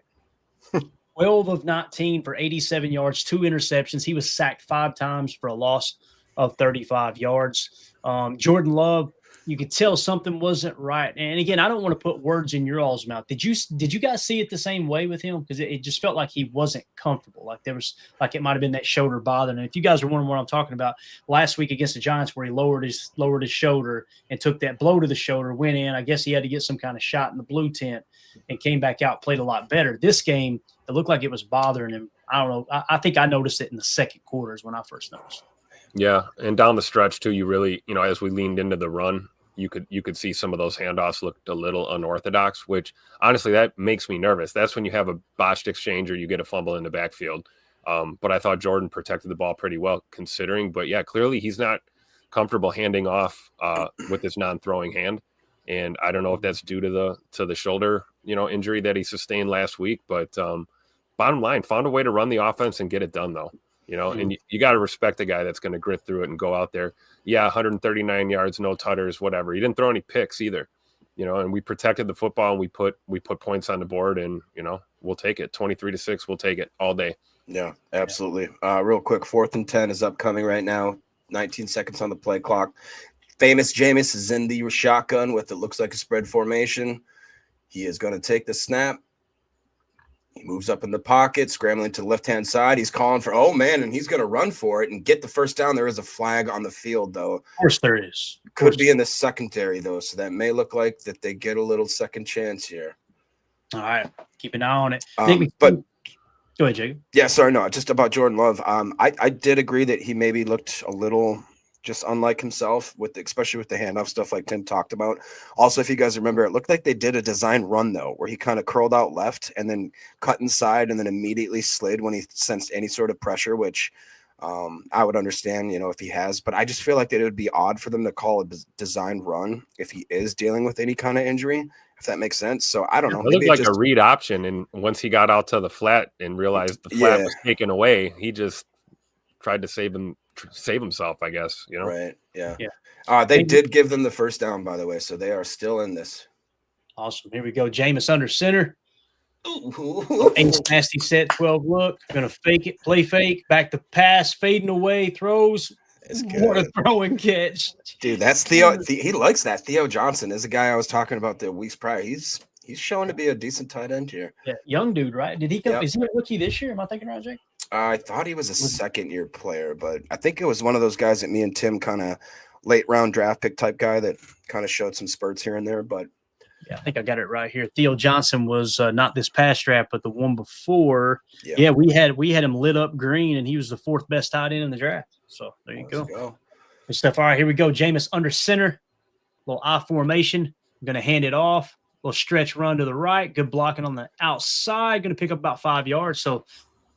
12 of 19 for 87 yards, 2 interceptions. He was sacked 5 times for a loss of 35 yards. Jordan Love, you could tell something wasn't right. And again, I don't want to put words in your all's mouth. Did you guys see it the same way with him? Because it just felt like he wasn't comfortable. Like there was, like it might have been that shoulder bothering. And if you guys are wondering what I'm talking about, last week against the Giants, where he lowered his shoulder and took that blow to the shoulder, went in. I guess he had to get some kind of shot in the blue tent and came back out, played a lot better. This game, it looked like it was bothering him. I don't know. I think I noticed it in the second quarter is when I first noticed it. Yeah, and down the stretch too, you really, as we leaned into the run, you could see some of those handoffs looked a little unorthodox, which honestly that makes me nervous. That's when you have a botched exchange or you get a fumble in the backfield. But I thought Jordan protected the ball pretty well considering. But yeah, clearly he's not comfortable handing off with his non-throwing hand, and I don't know if that's due to the shoulder injury that he sustained last week. But bottom line, found a way to run the offense and get it done though. And you got to respect the guy that's going to grit through it and go out there. Yeah, 139 yards, no tutters, whatever. He didn't throw any picks either, and we protected the football and we put points on the board and, we'll take it 23-6. We'll take it all day. Yeah, absolutely. Real quick, 4th and 10 is upcoming right now. 19 seconds on the play clock. Famous Jameis is in the shotgun with it looks like a spread formation. He is going to take the snap. He moves up in the pocket, scrambling to the left-hand side. He's calling for, and he's going to run for it and get the first down. There is a flag on the field, though. Of course there is. Could be in the secondary, though, so that may look like that they get a little second chance here. All right. Keep an eye on it. Go ahead, Jacob. Yeah, sorry, no, just about Jordan Love. I did agree that he maybe looked a little just unlike himself, especially with the handoff stuff like Tim talked about. Also, if you guys remember, it looked like they did a design run though, where he kind of curled out left and then cut inside and then immediately slid when he sensed any sort of pressure, which I would understand, if he has. But I just feel like that it would be odd for them to call a design run if he is dealing with any kind of injury, if that makes sense. So I don't know. It looked like a read option, and once he got out to the flat and realized the flat was taken away, he just tried to save himself, I guess. Right? Yeah. They did give them the first down, by the way, so they are still in this. Awesome. Here we go. Jameis under center. Ace nasty set 12 look. Gonna fake it, play fake, back to pass, fading away, throws. What a throw and catch. Dude, that's Theo. He likes that. Theo Johnson is a guy I was talking about the weeks prior. He's showing to be a decent tight end here. Yeah, young dude, right? Did he come? Yep. Is he a rookie this year? Am I thinking right, Jake? I thought he was a second-year player, but I think it was one of those guys that me and Tim kind of late-round draft pick type guy that kind of showed some spurts here and there, but yeah, I think I got it right here. Theo Johnson was not this past draft, but the one before. Yeah, we had him lit up green, and he was the fourth best tight end in the draft. So there you go. Good stuff. All right, here we go. Jameis under center, little I formation. I'm going to hand it off. Little stretch run to the right. Good blocking on the outside. Going to pick up about 5 yards. So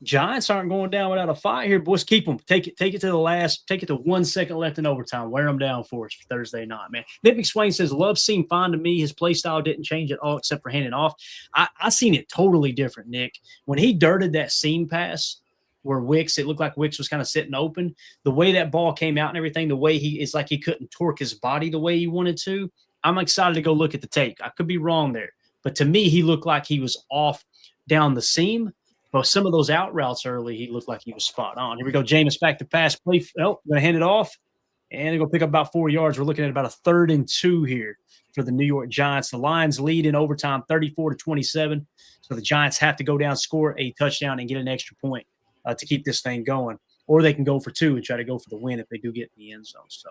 Giants aren't going down without a fight here. Boys, keep them. Take it to the last. Take it to 1 second left in overtime. Wear them down for us for Thursday night, man. Nick McSwain says, Love seemed fine to me. His play style didn't change at all except for handing off. I seen it totally different, Nick. When he dirted that seam pass where it looked like Wicks was kind of sitting open, the way that ball came out and everything, the way it's like he couldn't torque his body the way he wanted to. I'm excited to go look at the tape. I could be wrong there. But to me, he looked like he was off down the seam. But some of those out routes early, he looked like he was spot on. Here we go. Jameis back to pass. Play. Going to hand it off. And they're going to pick up about 4 yards. We're looking at about a 3rd and 2 here for the New York Giants. The Lions lead in overtime 34-27. So the Giants have to go down, score a touchdown, and get an extra point to keep this thing going. Or they can go for 2 and try to go for the win if they do get in the end zone. So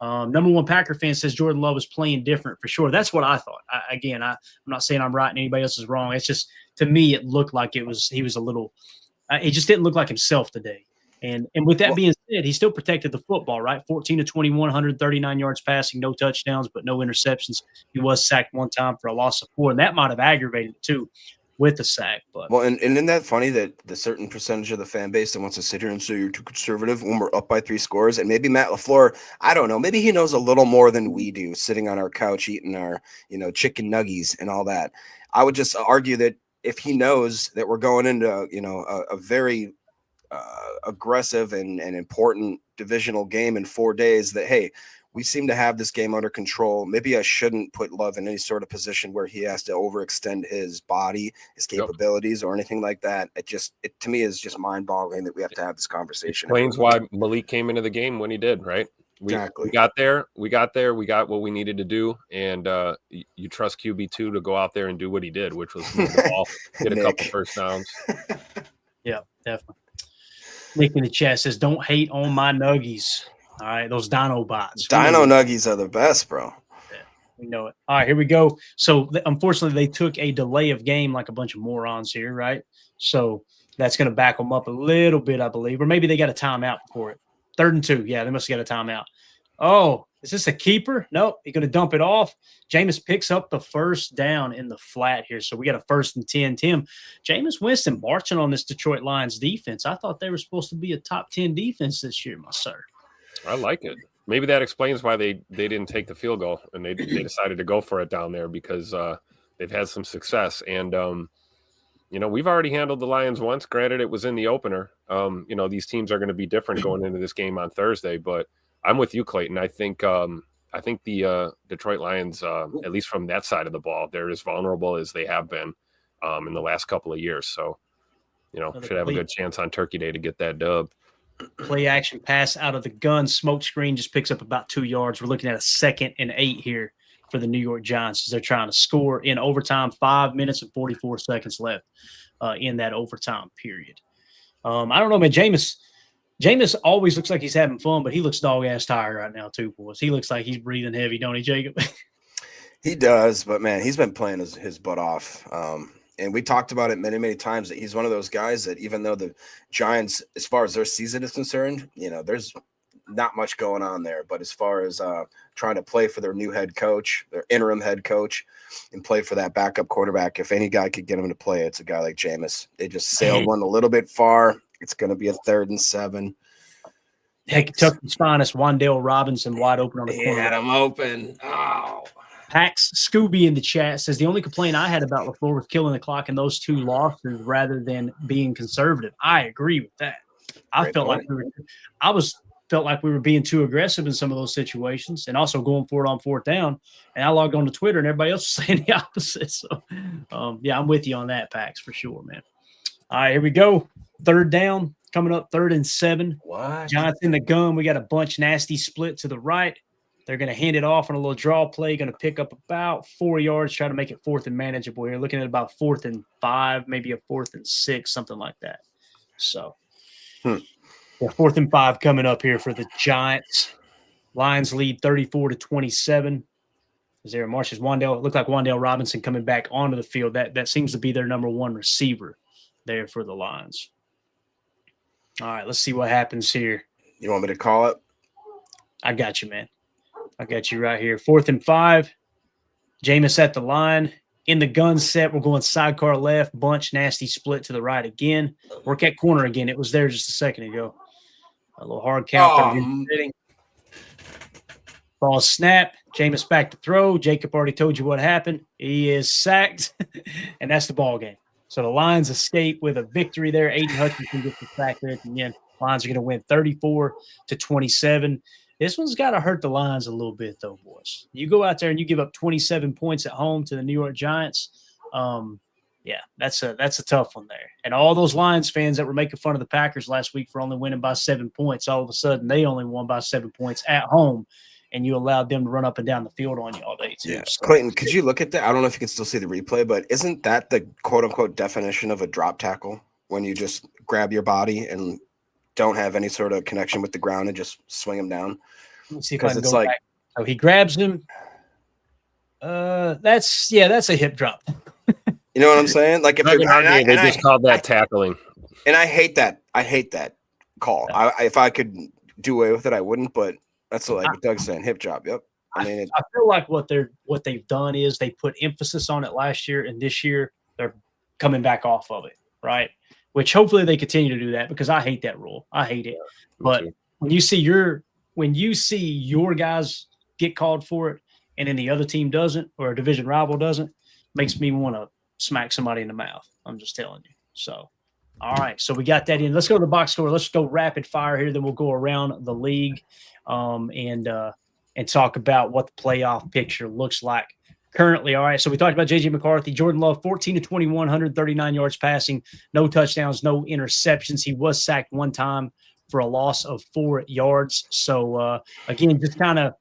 number one Packer fan says Jordan Love is playing different for sure. That's what I thought. I'm not saying I'm right and anybody else is wrong. It's just, to me, it looked like he was a little it just didn't look like himself today. And with that being said, he still protected the football, right? 14-21, 139 yards passing, no touchdowns, but no interceptions. He was sacked one time for a loss of 4, and that might have aggravated it too with the sack. But and isn't that funny that the certain percentage of the fan base that wants to sit here and say you're too conservative when we're up by 3 scores? And maybe Matt LaFleur, I don't know, maybe he knows a little more than we do, sitting on our couch eating our chicken nuggies and all that. I would just argue that if he knows that we're going into a very aggressive and important divisional game in 4 days, that hey, we seem to have this game under control. Maybe I shouldn't put Love in any sort of position where he has to overextend his body, his capabilities, or anything like that. It to me is just mind-boggling that we have to have this conversation. Explains why Malik came into the game when he did, right? We got there. We got what we needed to do, and you trust QB2 to go out there and do what he did, which was move the ball, get a couple first downs. Yeah, definitely. Nick in the chat says, "Don't hate on my nuggies." All right, those Dino bots. Dino nuggies are the best, bro. Yeah, we know it. All right, here we go. So, unfortunately, they took a delay of game like a bunch of morons here, right? So that's going to back them up a little bit, I believe, or maybe they got a timeout for it. 3rd and 2. Yeah, they must have got a timeout. Oh, is this a keeper? Nope. He's going to dump it off. Jameis picks up the first down in the flat here. So we got a 1st and 10. Tim, Jameis Winston marching on this Detroit Lions defense. I thought they were supposed to be a top 10 defense this year, my sir. I like it. Maybe that explains why they didn't take the field goal and they decided to go for it down there, because they've had some success. And, we've already handled the Lions once. Granted, it was in the opener. These teams are going to be different going into this game on Thursday, but I'm with you, Clayton. I think the Detroit Lions, at least from that side of the ball, they're as vulnerable as they have been in the last couple of years. So, should have a good chance on Turkey Day to get that dub. Play action pass out of the gun. Smoke screen just picks up about 2 yards. We're looking at a 2nd and 8 here for the New York Giants as they're trying to score in overtime. 5 minutes and 44 seconds left in that overtime period. I don't know, man. Jameis always looks like he's having fun, but he looks dog-ass tired right now too, boys. He looks like he's breathing heavy, don't he, Jacob? He does, but, man, he's been playing his butt off. And we talked about it many, many times that he's one of those guys that even though the Giants, as far as their season is concerned, there's not much going on there. But as far as trying to play for their new head coach, their interim head coach, and play for that backup quarterback, if any guy could get him to play, it's a guy like Jameis. They just sailed one a little bit far. It's going to be a 3rd and 7. Heck, Kentucky's finest, Wan'Dale Robinson, wide open on the He corner. had him open. Oh. Pax Scooby in the chat says the only complaint I had about LaFleur was killing the clock in those 2 losses rather than being conservative. I agree with that. I felt like we were being too aggressive in some of those situations and also going for it on 4th down. And I logged on to Twitter and everybody else was saying the opposite. So, I'm with you on that, Pax, for sure, man. All right, here we go. 3rd down coming up, 3rd and 7. What? Giants in the gun. We got a bunch nasty split to the right. They're going to hand it off on a little draw play, going to pick up about 4 yards, try to make it 4th and manageable. You're looking at about 4th and 5, maybe a 4th and 6, something like that. So, 4th and 5 coming up here for the Giants. Lions lead 34-27. Is there a Marsh's Wan'Dale? It looked like Wan'Dale Robinson coming back onto the field. That seems to be their number 1 receiver there for the Lions. All right, let's see what happens here. You want me to call it? I got you, man. I got you right here. 4th and 5. Jameis at the line. In the gun set, we're going sidecar left, bunch, nasty split to the right again. Work at corner again. It was there just a second ago. A little hard count. Ball snap. Jameis back to throw. Jacob already told you what happened. He is sacked, and that's the ball game. So the Lions escape with a victory there. Aiden Hutchinson gets the sack there at the end. Lions are going to win 34-27. This one's got to hurt the Lions a little bit, though, boys. You go out there and you give up 27 points at home to the New York Giants. That's a tough one there. And all those Lions fans that were making fun of the Packers last week for only winning by 7 points, all of a sudden they only won by 7 points at home, and you allowed them to run up and down the field on you all day, too. Yeah. So, Clayton, could you look at that? I don't know if you can still see the replay, but isn't that the quote-unquote definition of a drop tackle when you just grab your body and don't have any sort of connection with the ground and just swing him down? let me see if I can go back. So he grabs him. That's a hip drop. You know what I'm saying? Like if they just called that tackling. And I hate that. I hate that call. If I could do away with it, I wouldn't. But that's what Doug's saying. Hip drop. Yep. I feel like what they've done is they put emphasis on it last year, and this year they're coming back off of it, right? Which hopefully they continue to do that, because I hate that rule. I hate it. But when you see your guys get called for it, and then the other team doesn't, or a division rival doesn't, makes me want to smack somebody in the mouth. I'm just telling you. So, all right. So we got that in. Let's go to the box score. Let's go rapid fire here. Then we'll go around the league and talk about what the playoff picture looks like currently. All right. So we talked about J.J. McCarthy. Jordan Love, 14-21, 139 yards passing, no touchdowns, no interceptions. He was sacked one time for a loss of 4 yards. So, again, just kind of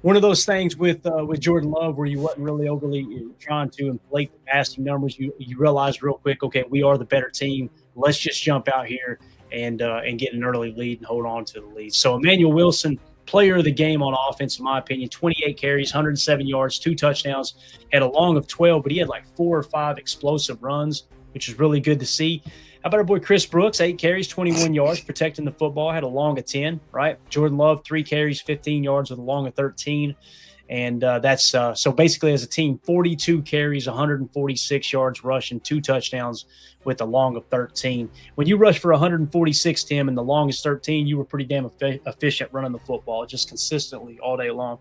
one of those things with Jordan Love where you wasn't really overly trying to inflate the passing numbers. You realize real quick, okay, we are the better team. Let's just jump out here and get an early lead and hold on to the lead. So Emanuel Wilson, player of the game on offense, in my opinion, 28 carries, 107 yards, 2 touchdowns, had a long of 12, but he had like 4 or 5 explosive runs, which is really good to see. How about our boy Chris Brooks, 8 carries, 21 yards, protecting the football, had a long of 10, right? Jordan Love, 3 carries, 15 yards with a long of 13. And that's so basically as a team, 42 carries, 146 yards rushing, 2 touchdowns with a long of 13. When you rush for 146, Tim, and the long is 13, you were pretty damn efficient running the football just consistently all day long.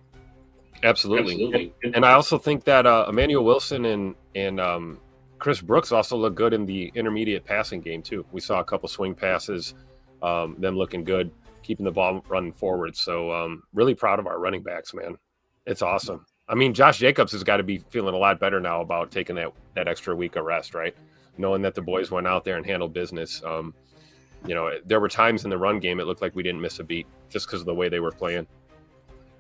Absolutely. And I also think that Emanuel Wilson and Chris Brooks also look good in the intermediate passing game too. We saw a couple swing passes, them looking good, keeping the ball running forward. So really proud of our running backs, man. It's awesome. I mean, Josh Jacobs has got to be feeling a lot better now about taking that extra week of rest, right? Knowing that the boys went out there and handled business. There were times in the run game it looked like we didn't miss a beat just because of the way they were playing.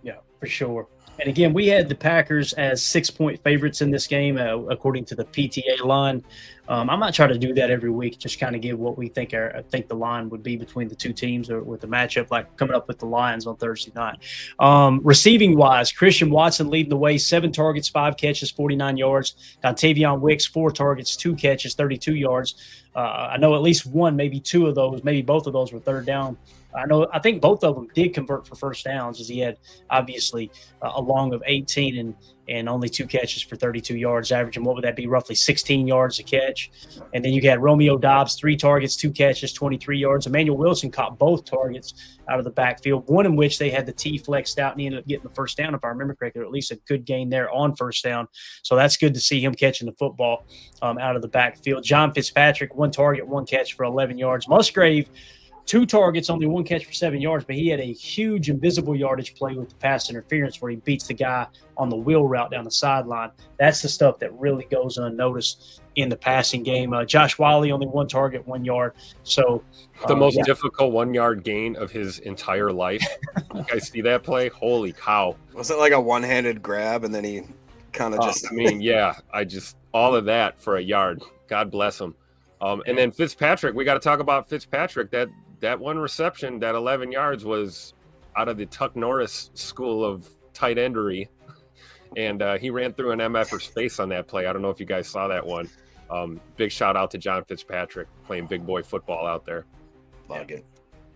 Yeah, for sure. And again, we had the Packers as 6-point favorites in this game, according to the PTA line. I might try to do that every week, just kind of give what we think the line would be between the two teams, or with the matchup, like coming up with the Lions on Thursday night. Receiving wise, Christian Watson leading the way, 7 targets, 5 catches, 49 yards. Dontavion Wicks, 4 targets, 2 catches, 32 yards. I know at least one, maybe 2 of those, maybe both of those were third down. I think both of them did convert for first downs, as he had obviously a long of 18 and only 2 catches for 32 yards, averaging, what would that be, roughly 16 yards a catch. And then you had Romeo Doubs, 3 targets, 2 catches, 23 yards. Emanuel Wilson caught both targets out of the backfield, one in which they had the T flexed out and he ended up getting the first down, if I remember correctly, or at least a good gain there on first down. So that's good to see him catching the football out of the backfield. John Fitzpatrick, 1 target, 1 catch for 11 yards. Musgrave, 2 targets, only 1 catch for 7 yards, but he had a huge invisible yardage play with the pass interference where he beats the guy on the wheel route down the sideline. That's the stuff that really goes unnoticed in the passing game. Josh Wiley, only 1 target, 1 yard. So the most difficult 1-yard gain of his entire life. You guys see that play? Holy cow. Was it like a one-handed grab and then he kind of just... I mean, yeah, all of that for a yard. God bless him. And then Fitzpatrick, we got to talk about Fitzpatrick. That one reception, that 11 yards, was out of the Tuck Norris school of tight endery. And he ran through an MF space on that play. I don't know if you guys saw that one. Big shout out to John Fitzpatrick playing big boy football out there. Log it.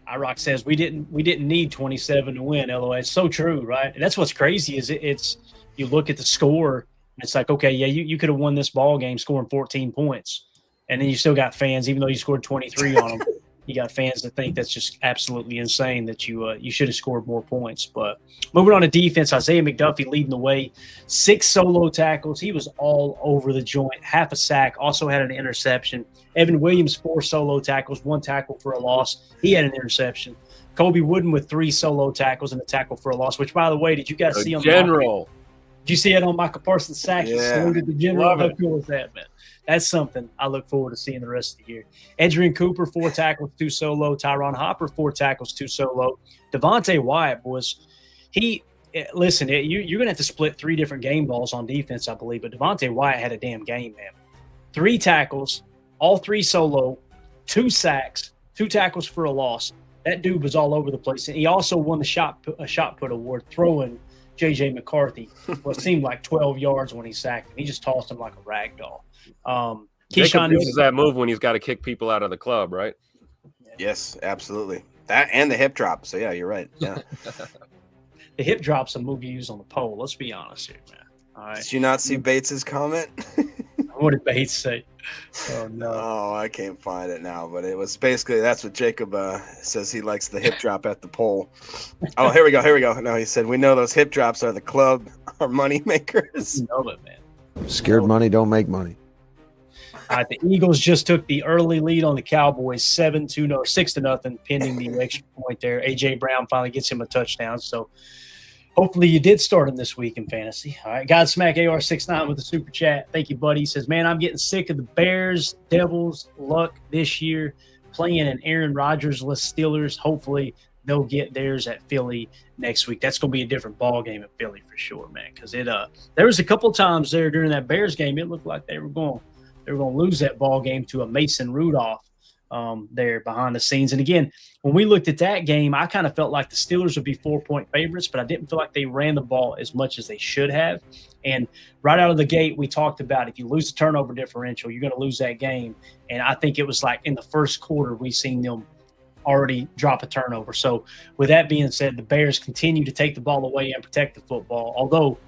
IROC says we didn't need 27 to win. LOA, it's so true, right? And that's what's crazy is it's you look at the score and it's like, okay, yeah, you could have won this ball game scoring 14 points, and then you still got fans, even though you scored 23 on them. You got fans that think that's just absolutely insane that you should have scored more points. But moving on to defense, Isaiah McDuffie leading the way, 6 solo tackles. He was all over the joint, half a sack, also had an interception. Evan Williams, 4 solo tackles, 1 tackle for a loss. He had an interception. Kobe Wooden with 3 solo tackles and a tackle for a loss, which, by the way, did you guys see on General? Did you see it on Michael Parsons' sack? Yeah. He saluted the general. How cool is that, man? That's something I look forward to seeing the rest of the year. Adrian Cooper, 4 tackles, 2 solo. Tyron Hopper, 4 tackles, 2 solo. Devontae Wyatt, boys, you're going to have to split 3 different game balls on defense, I believe, but Devontae Wyatt had a damn game, man. 3 tackles, all 3 solo, 2 sacks, 2 tackles for a loss. That dude was all over the place. And he also won the shot put award, throwing J.J. McCarthy what seemed like 12 yards when he sacked him. He just tossed him like a rag doll. Jacob uses that move when he's got to kick people out of the club, right? Yes, absolutely. That and the hip drop. So, yeah, you're right. Yeah. The hip drop's a move you use on the pole. Let's be honest here, man. All right. Did you not see Bates's comment? What did Bates say? Oh, no. Oh, I can't find it now, but it was basically that's what Jacob says he likes the hip drop at the pole. Oh, here we go. No, he said, we know those hip drops are the club, our money makers. You know it, man. Scared money don't make money. All right, the Eagles just took the early lead on the Cowboys, 6-0, pending the extra point there. A.J. Brown finally gets him a touchdown, so hopefully you did start him this week in fantasy. All right, Godsmack AR69 with a super chat. Thank you, buddy. He says, man, I'm getting sick of the Bears, Devils, luck this year, playing an Aaron Rodgers-less Steelers. Hopefully they'll get theirs at Philly next week. That's going to be a different ball game at Philly for sure, man, because there was a couple times there during that Bears game it looked like they were going to lose that ball game to a Mason Rudolph there behind the scenes. And again, when we looked at that game, I kind of felt like the Steelers would be 4-point favorites, but I didn't feel like they ran the ball as much as they should have. And right out of the gate, we talked about if you lose the turnover differential, you're going to lose that game. And I think it was like in the first quarter, we seen them already drop a turnover. So with that being said, the Bears continue to take the ball away and protect the football. Although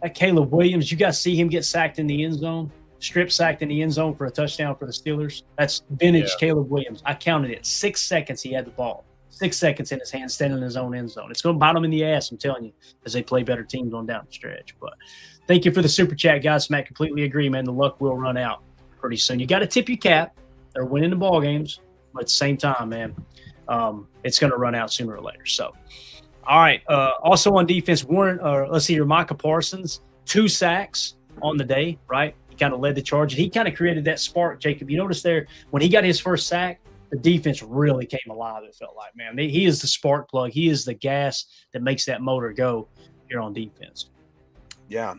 that Caleb Williams, you guys see him get sacked in the end zone? Strip sacked in the end zone for a touchdown for the Steelers. That's vintage Caleb Williams. I counted it. 6 seconds he had the ball. 6 seconds in his hand, standing in his own end zone. It's going to bite him in the ass, I'm telling you, as they play better teams on down the stretch. But thank you for the super chat, guys. Matt, completely agree, man. The luck will run out pretty soon. You got to tip your cap. They're winning the ball games, but at the same time, man, it's going to run out sooner or later. So, all right. Also on defense, let's see here, Micah Parsons, 2 sacks on the day, right? Kind of led the charge, and he kind of created that spark. Jacob, you notice there when he got his first sack, the defense really came alive. It felt like, man, he is the spark plug. He is the gas that makes that motor go here on defense. Yeah.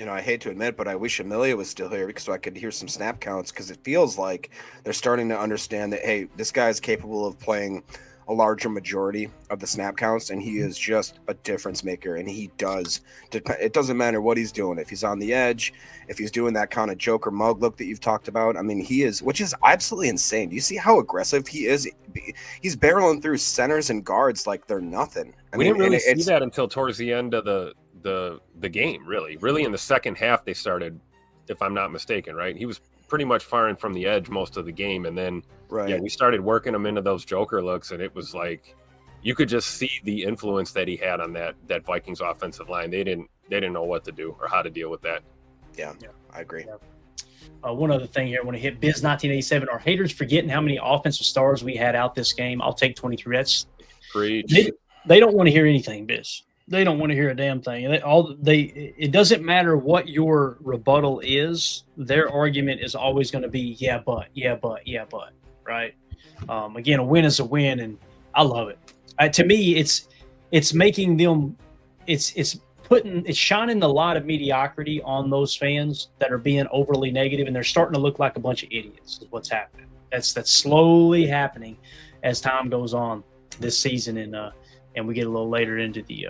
I hate to admit, but I wish Amelia was still here so I could hear some snap counts, because it feels like they're starting to understand that, hey, this guy is capable of playing a larger majority of the snap counts, and he is just a difference maker. And he does. It doesn't matter what he's doing. If he's on the edge, if he's doing that kind of Joker mug look that you've talked about, I mean, he is, which is absolutely insane. Do you see how aggressive he is? He's barreling through centers and guards like they're nothing. We didn't really see that until towards the end of the game, really in the second half they started, if I'm not mistaken, right? He was pretty much firing from the edge most of the game, and then we started working him into those Joker looks, and it was like you could just see the influence that he had on that Vikings offensive line. They didn't know what to do or how to deal with that. Yeah. I agree. One other thing here, I want to hit Biz 1987. Are haters forgetting how many offensive stars we had out this game? I'll take 23. That's preach. They don't want to hear anything, Biz. They don't want to hear a damn thing. It doesn't matter what your rebuttal is. Their argument is always going to be, yeah, but, right? Again, a win is a win, and I love it. To me, it's making them, it's shining the light of mediocrity on those fans that are being overly negative, and they're starting to look like a bunch of idiots. Is what's happening. That's slowly happening as time goes on this season, and we get a little later into the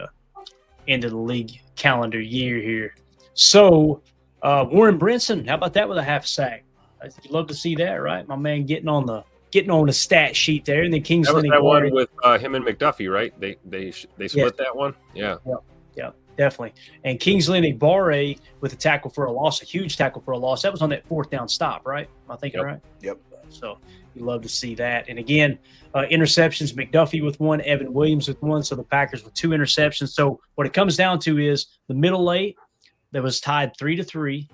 league calendar year here. So Warren Brinson, how about that with a half sack? You'd love to see that, right? My man getting on the stat sheet there, and then Kingsley. That one with him and McDuffie, right? They split that one. Yeah, definitely. And Kingsley Nigbare with a tackle for a loss, a huge tackle for a loss. That was on that fourth down stop, right? Am I thinking right? Yep. So you love to see that. And again, interceptions, McDuffie with one, Evan Williams with one. So the Packers with 2 interceptions. So what it comes down to is the middle eight that was tied 3-3.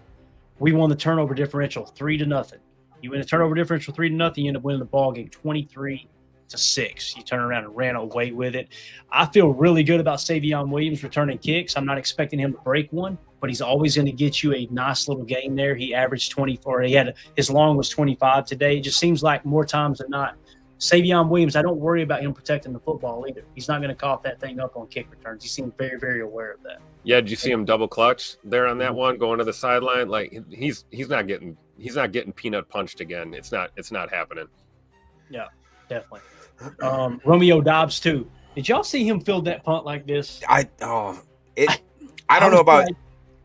We won the turnover differential 3-0. You win the turnover differential 3-0, you end up winning the ball game 23-6. You turn around and ran away with it. I feel really good about Savion Williams returning kicks. I'm not expecting him to break one, but he's always going to get you a nice little game there. He averaged 24. His long was 25 today. It just seems like more times than not, Savion Williams, I don't worry about him protecting the football either. He's not going to cough that thing up on kick returns. He seemed very, very aware of that. Yeah, did you see him double clutch there on that one, going to the sideline? Like he's not getting peanut punched again. It's not happening. Yeah, definitely. Romeo Dobbs too. Did y'all see him field that punt like this? I don't know about.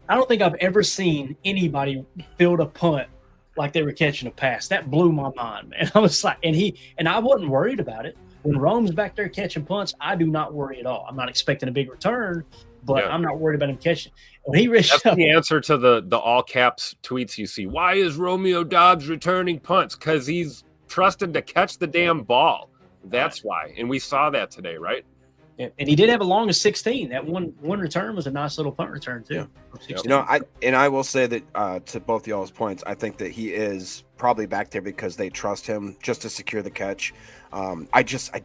I don't think I've ever seen anybody field a punt like they were catching a pass. That blew my mind, man. I was like, and I wasn't worried about it. When Rome's back there catching punts, I do not worry at all. I'm not expecting a big return, but I'm not worried about him catching. When he That's the answer to the all caps tweets you see. Why is Romeo Dobbs returning punts? Because he's trusted to catch the damn ball. That's why. And we saw that today, right? Yeah. And he did have a long of 16. That one return was a nice little punt return too. Yeah. I will say that to both y'all's points, I think that he is probably back there because they trust him just to secure the catch. I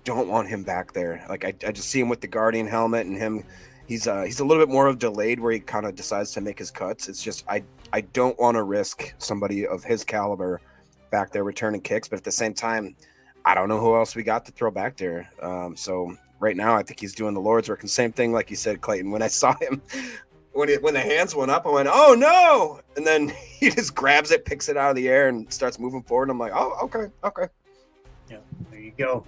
don't want him back there. Like I just see him with the Guardian helmet and him. He's a little bit more of delayed where he kind of decides to make his cuts. It's just I don't want to risk somebody of his caliber back there returning kicks, but at the same time, I don't know who else we got to throw back there. So right now, I think he's doing the Lord's work. And same thing, like you said, Clayton, when I saw him, when the hands went up, I went, oh, no. And then he just grabs it, picks it out of the air, and starts moving forward. And I'm like, oh, okay. Yeah, there you go.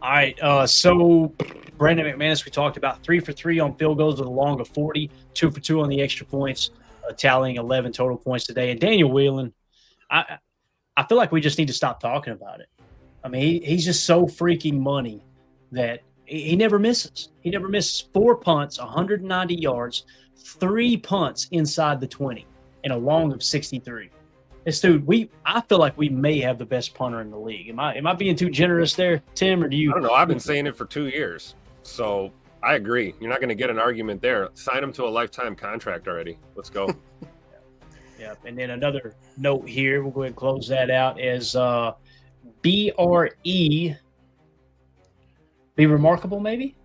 All right, so Brandon McManus, we talked about 3 for 3 on field goals with a long of 40, 2 for 2 on the extra points, tallying 11 total points today. And Daniel Whelan, I feel like we just need to stop talking about it. I mean, he's just so freaking money that he never misses. He never misses 4 punts, 190 yards, 3 punts inside the 20, and a long of 63. This dude, I feel like we may have the best punter in the league. Am I being too generous there, Tim, or do you? I don't know. I've been saying it for 2 years, so I agree. You're not going to get an argument there. Sign him to a lifetime contract already. Let's go. Yeah. And then another note here, we'll go ahead and close that out as BRE. Be remarkable, maybe?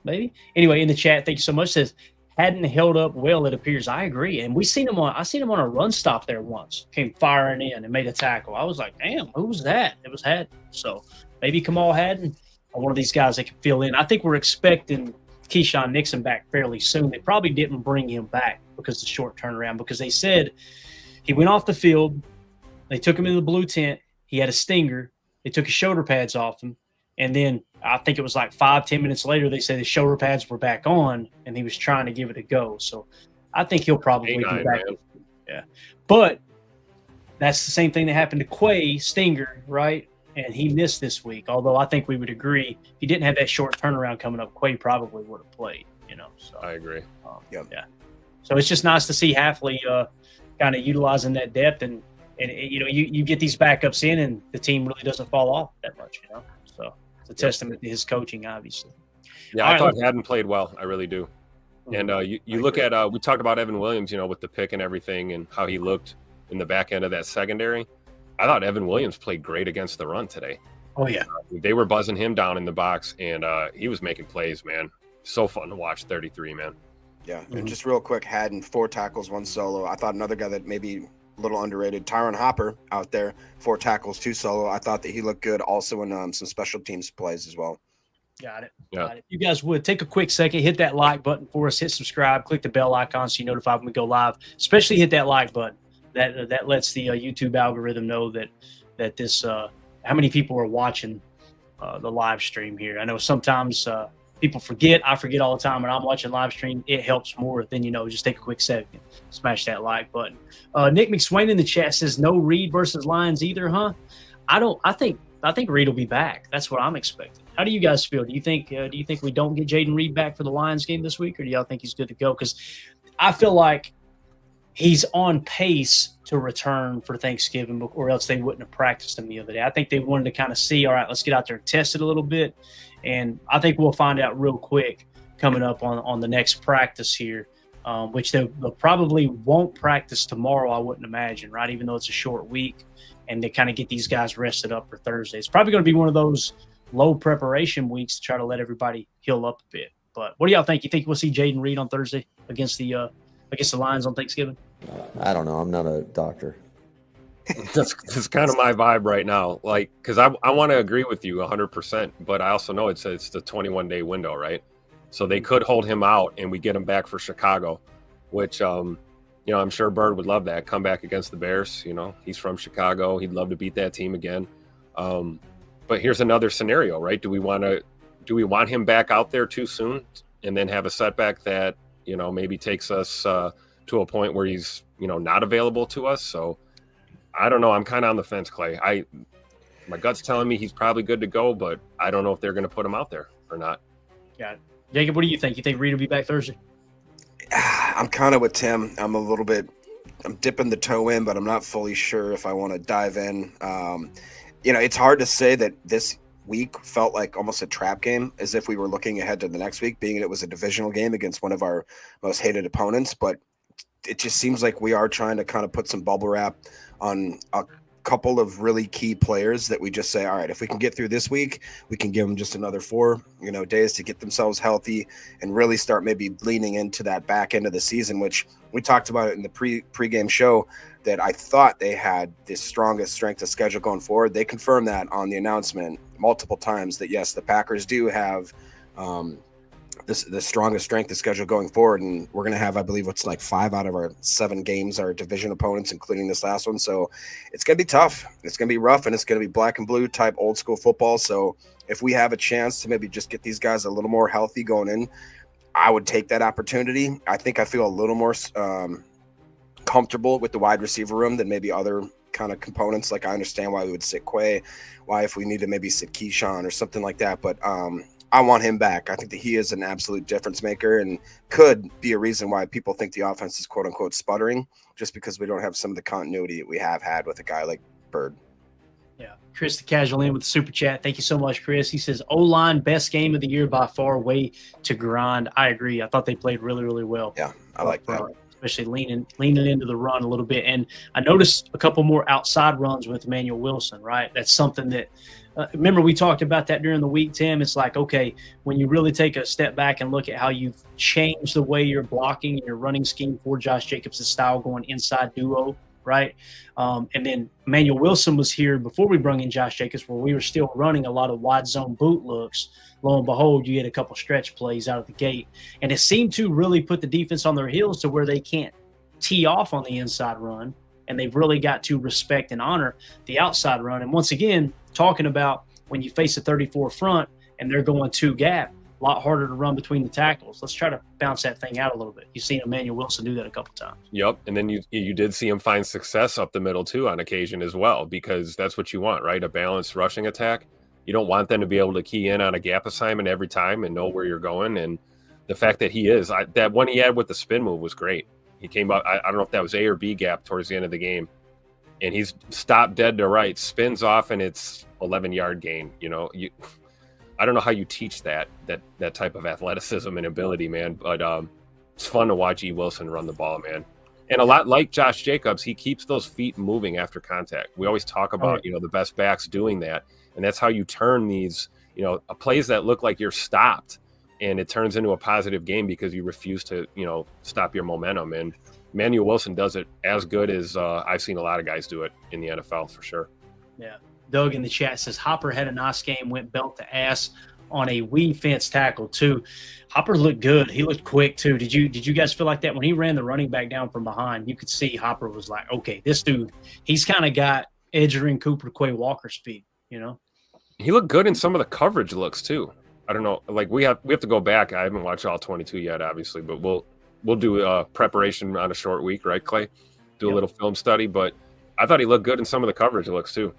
Maybe. Anyway, in the chat, thank you so much. Says, hadn't held up well, it appears. I agree. And I seen him on a run stop there once. Came firing in and made a tackle. I was like, damn, who was that? It was Haddon. So maybe Kamal Haddon or one of these guys that can fill in. I think we're expecting Keyshawn Nixon back fairly soon. They probably didn't bring him back because of the short turnaround, because they said he went off the field. They took him into the blue tent. He had a stinger. They took his shoulder pads off him. And then I think it was like 5-10 minutes later, they said his shoulder pads were back on and he was trying to give it a go. So I think he'll probably be back. Man. Yeah. But that's the same thing that happened to Quay Stinger, right? And he missed this week. Although I think we would agree, if he didn't have that short turnaround coming up, Quay probably would have played, So I agree. Yeah. So it's just nice to see Hafley kind of utilizing that depth and you get these backups in and the team really doesn't fall off that much, So it's a testament to his coaching, obviously. Yeah, I thought Haddon played well. I really do. And you look at we talked about Evan Williams, with the pick and everything and how he looked in the back end of that secondary. I thought Evan Williams played great against the run today. Oh, yeah. They were buzzing him down in the box, and he was making plays, man. So fun to watch, 33, man. Yeah, and just real quick, Haddon, 4 tackles, 1 solo. I thought another guy that maybe a little underrated, Tyron Hopper out there, 4 tackles, 2 solo. I thought that he looked good also in some special teams plays as well. Got it. Yeah. Got it. You guys would take a quick second, hit that like button for us, hit subscribe, click the bell icon so you're notified when we go live. Especially hit that like button. That lets the YouTube algorithm know that this how many people are watching the live stream here. I know sometimes people forget. I forget all the time when I'm watching live stream. It helps more than just take a quick second, smash that like button. Nick McSwain in the chat says no Reed versus Lions either, huh? I think Reed will be back. That's what I'm expecting. How do you guys feel? Do you think we don't get Jaden Reed back for the Lions game this week, or do y'all think he's good to go? Because I feel like he's on pace to return for Thanksgiving, or else they wouldn't have practiced him the other day. I think they wanted to kind of see, all right, let's get out there and test it a little bit. And I think we'll find out real quick coming up on the next practice here, which they'll probably won't practice tomorrow, I wouldn't imagine, right? Even though it's a short week and they kind of get these guys rested up for Thursday. It's probably going to be one of those low preparation weeks to try to let everybody heal up a bit. But what do y'all think? You think we'll see Jaden Reed on Thursday against the Lions on Thanksgiving? I don't know. I'm not a doctor. That's kind of my vibe right now. Like, because I want to agree with you 100%, but I also know it's the 21-day window, right? So they could hold him out and we get him back for Chicago, which, I'm sure Bird would love that. Come back against the Bears. He's from Chicago. He'd love to beat that team again. But here's another scenario, right? Do we want him back out there too soon and then have a setback that, maybe takes us to a point where he's, not available to us? So I don't know. I'm kind of on the fence, Clay. My gut's telling me he's probably good to go, but I don't know if they're going to put him out there or not. Got it. Jacob, what do you think? You think Reed will be back Thursday? I'm kind of with Tim. I'm dipping the toe in, but I'm not fully sure if I want to dive in. It's hard to say that this week felt like almost a trap game, as if we were looking ahead to the next week, being it was a divisional game against one of our most hated opponents. But it just seems like we are trying to kind of put some bubble wrap on a couple of really key players that we just say, all right, if we can get through this week, we can give them just another 4 days to get themselves healthy and really start maybe leaning into that back end of the season, which we talked about it in the pregame show, that I thought they had the strongest strength of schedule going forward. They confirmed that on the announcement multiple times, that yes, the Packers do have the strongest strength of schedule going forward, and we're going to have, I believe, what's like 5 out of our 7 games are division opponents, including this last one. So it's going to be tough. It's going to be rough, and it's going to be black and blue type old school football. So if we have a chance to maybe just get these guys a little more healthy going in, I would take that opportunity. I think I feel a little more comfortable with the wide receiver room than maybe other kind of components. Like, I understand why we would sit Quay, why if we need to maybe sit Keyshawn or something like that. But I want him back. I think that he is an absolute difference maker and could be a reason why people think the offense is quote unquote sputtering, just because we don't have some of the continuity that we have had with a guy like Bird. Yeah. Chris the Casual in with the super chat. Thank you so much, Chris. He says O-line best game of the year by far, way to grind. I agree. I thought they played really, really well. Yeah, I like that. Especially leaning into the run a little bit. And I noticed a couple more outside runs with Emanuel Wilson, right? That's something that remember we talked about that during the week, Tim. It's like, okay, when you really take a step back and look at how you've changed the way you're blocking and your running scheme for Josh Jacobs' style going inside duo, right? And then Emanuel Wilson was here before we brought in Josh Jacobs, where we were still running a lot of wide zone boot looks. Lo and behold, you get a couple stretch plays out of the gate. And it seemed to really put the defense on their heels to where they can't tee off on the inside run. And they've really got to respect and honor the outside run. And once again, talking about when you face a 34 front and they're going two gap, a lot harder to run between the tackles. Let's try to bounce that thing out a little bit. You've seen Emanuel Wilson do that a couple times. Yep. And then you did see him find success up the middle too on occasion as well, because that's what you want, right? A balanced rushing attack. You don't want them to be able to key in on a gap assignment every time and know where you're going. And the fact that that one he had with the spin move was great. He came up, I don't know if that was A or B gap towards the end of the game, and he's stopped dead to right, spins off, and it's 11-yard gain. I don't know how you teach that type of athleticism and ability, man, but it's fun to watch E. Wilson run the ball, man. And a lot like Josh Jacobs, he keeps those feet moving after contact. We always talk about, the best backs doing that, and that's how you turn these, plays that look like you're stopped, and it turns into a positive game because you refuse to, stop your momentum. And Emanuel Wilson does it as good as I've seen a lot of guys do it in the NFL for sure. Yeah. Doug in the chat says Hopper had a nice game, went belt to ass on a weave fence tackle too. Hopper looked good. He looked quick too. Did you guys feel like that when he ran the running back down from behind? You could see Hopper was like, okay, this dude, he's kind of got Edgerrin Cooper, Quay Walker speed, He looked good in some of the coverage looks too. I don't know. Like we have to go back. I haven't watched all 22 yet, obviously, but we'll do preparation on a short week, right, Clay? Do a little film study. But I thought he looked good in some of the coverage looks too,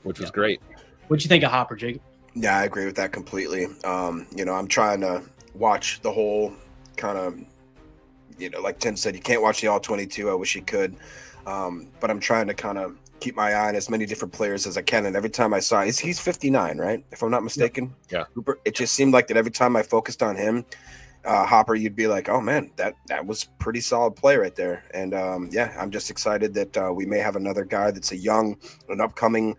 which was great. What'd you think of Hopper, Jacob? Yeah, I agree with that completely. I'm trying to watch the whole kind of, like Tim said, you can't watch the all 22. I wish you could. But I'm trying to kind of keep my eye on as many different players as I can. And every time I saw, he's 59, right? If I'm not mistaken. Yeah. It just seemed like that every time I focused on him, Hopper, you'd be like, oh man, that was pretty solid play right there. And I'm just excited that we may have another guy that's an upcoming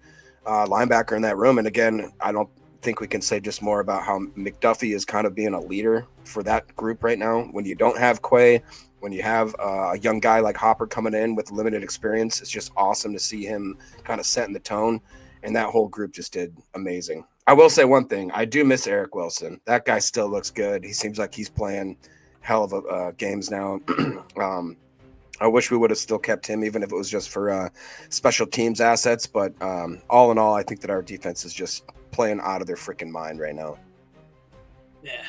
linebacker in that room. And again, I don't think we can say just more about how McDuffie is kind of being a leader for that group right now. When you don't have Quay, when you have a young guy like Hopper coming in with limited experience, it's just awesome to see him kind of setting the tone. And that whole group just did amazing. I will say one thing. I do miss Eric Wilson. That guy still looks good. He seems like he's playing hell of games now. I wish we would have still kept him, even if it was just for special teams assets. But all in all, I think that our defense is just playing out of their freaking mind right now. Yeah.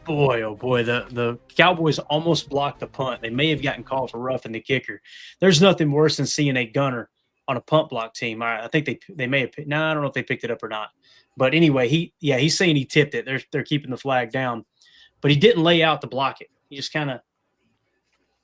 Boy, oh boy, the Cowboys almost blocked the punt. They may have gotten called for roughing the kicker. There's nothing worse than seeing a gunner on a punt block team. I think they may have. No, I don't know if they picked it up or not. But anyway, he's saying he tipped it. They're keeping the flag down, but he didn't lay out to block it. He just kind of,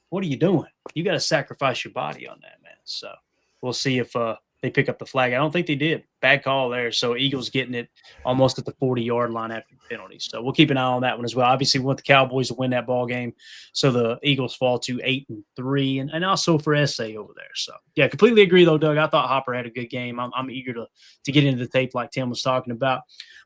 what are you doing? You got to sacrifice your body on that, man. So we'll see if they pick up the flag. I don't think they did. Bad call there. So Eagles getting it almost at the 40-yard line after the penalty. So we'll keep an eye on that one as well. Obviously, we want the Cowboys to win that ball game. So the Eagles fall to 8-3, and also for SA over there. So yeah, completely agree though, Doug. I thought Hopper had a good game. I'm eager to get into the tape like Tim was talking about.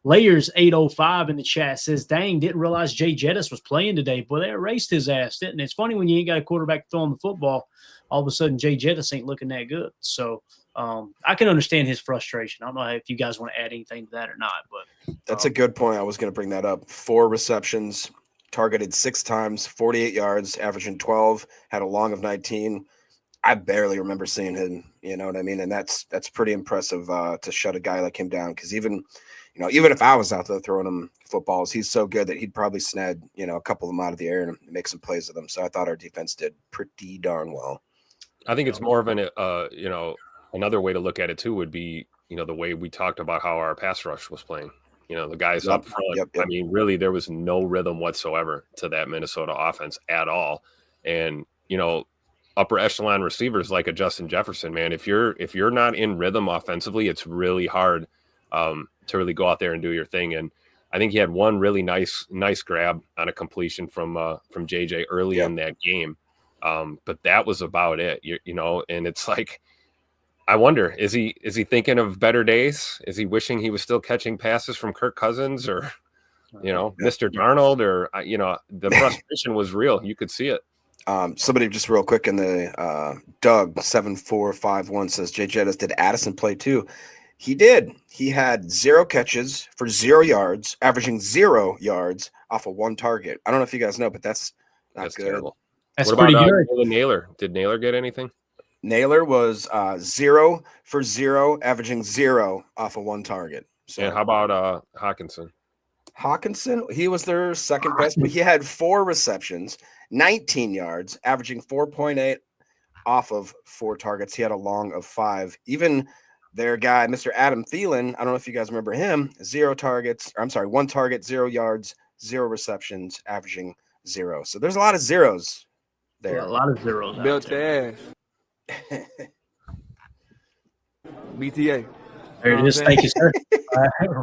Layers 805 in the chat says, "Dang, didn't realize Jay Jettis was playing today. Boy, they erased his ass, didn't it? It's funny when you ain't got a quarterback throwing the football. All of a sudden, Jay Jettis ain't looking that good. So I can understand his frustration. I don't know if you guys want to add anything to that or not, but that's a good point. I was going to bring that up. 4 receptions, targeted 6 times, 48 yards, averaging 12, had a long of 19. I barely remember seeing him, you know what I mean? And that's pretty impressive to shut a guy like him down. Because even if I was out there throwing him footballs, he's so good that he'd probably snag, a couple of them out of the air and make some plays with them. So I thought our defense did pretty darn well. I think it's more of an, another way to look at it too would be, the way we talked about how our pass rush was playing. The guys up front. Yep. I mean, really, there was no rhythm whatsoever to that Minnesota offense at all. And upper echelon receivers like a Justin Jefferson, man, if you're not in rhythm offensively, it's really hard to really go out there and do your thing. And I think he had one really nice grab on a completion from JJ early in that game. But that was about it, and it's like, I wonder, is he thinking of better days? Is he wishing he was still catching passes from Kirk Cousins or, Mr. Darnold, or, the frustration was real. You could see it. Somebody just real quick in the Doug 7451 says Jay Jettis, did Addison play too? He did. He had 0 catches for 0 yards, averaging 0 yards off of 1 target. I don't know if you guys know, but that's good. Terrible. That's what pretty about good. Naylor? Did Naylor get anything? Naylor was 0 for 0, averaging 0 off of 1 target. So, and how about Hawkinson? Hawkinson, he was their second best, but he had 4 receptions, 19 yards, averaging 4.8 off of 4 targets. He had a long of 5. Even their guy, Mr. Adam Thielen, I don't know if you guys remember him, 1 target, 0 yards, 0 receptions, averaging 0. So there's a lot of zeros there. A lot of zeros. Built their ass. BTA. There it is. Thank you, sir.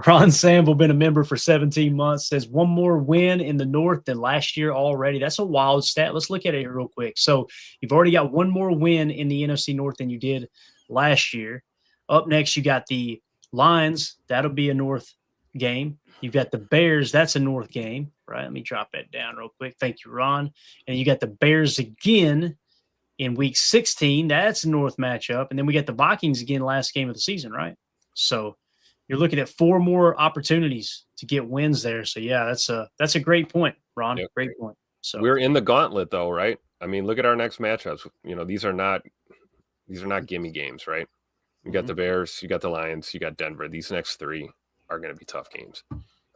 Ron Sample, been a member for 17 months, says 1 more win in the North than last year already. That's a wild stat. Let's look at it here real quick. So you've already got 1 more win in the NFC North than you did last year. Up next, you got the Lions. That'll be a North game. You've got the Bears. That's a North game, right? Let me drop that down real quick. Thank you, Ron. And you got the Bears again in week 16. That's a North matchup. And then we got the Vikings again last game of the season, right? So you're looking at 4 more opportunities to get wins there. So, yeah, that's a great point, Ron. Yep. Great point. So we're in the gauntlet, though, right? I mean, look at our next matchups. These are not gimme games, right? You got the Bears, you got the Lions, you got Denver. These next 3 are going to be tough games.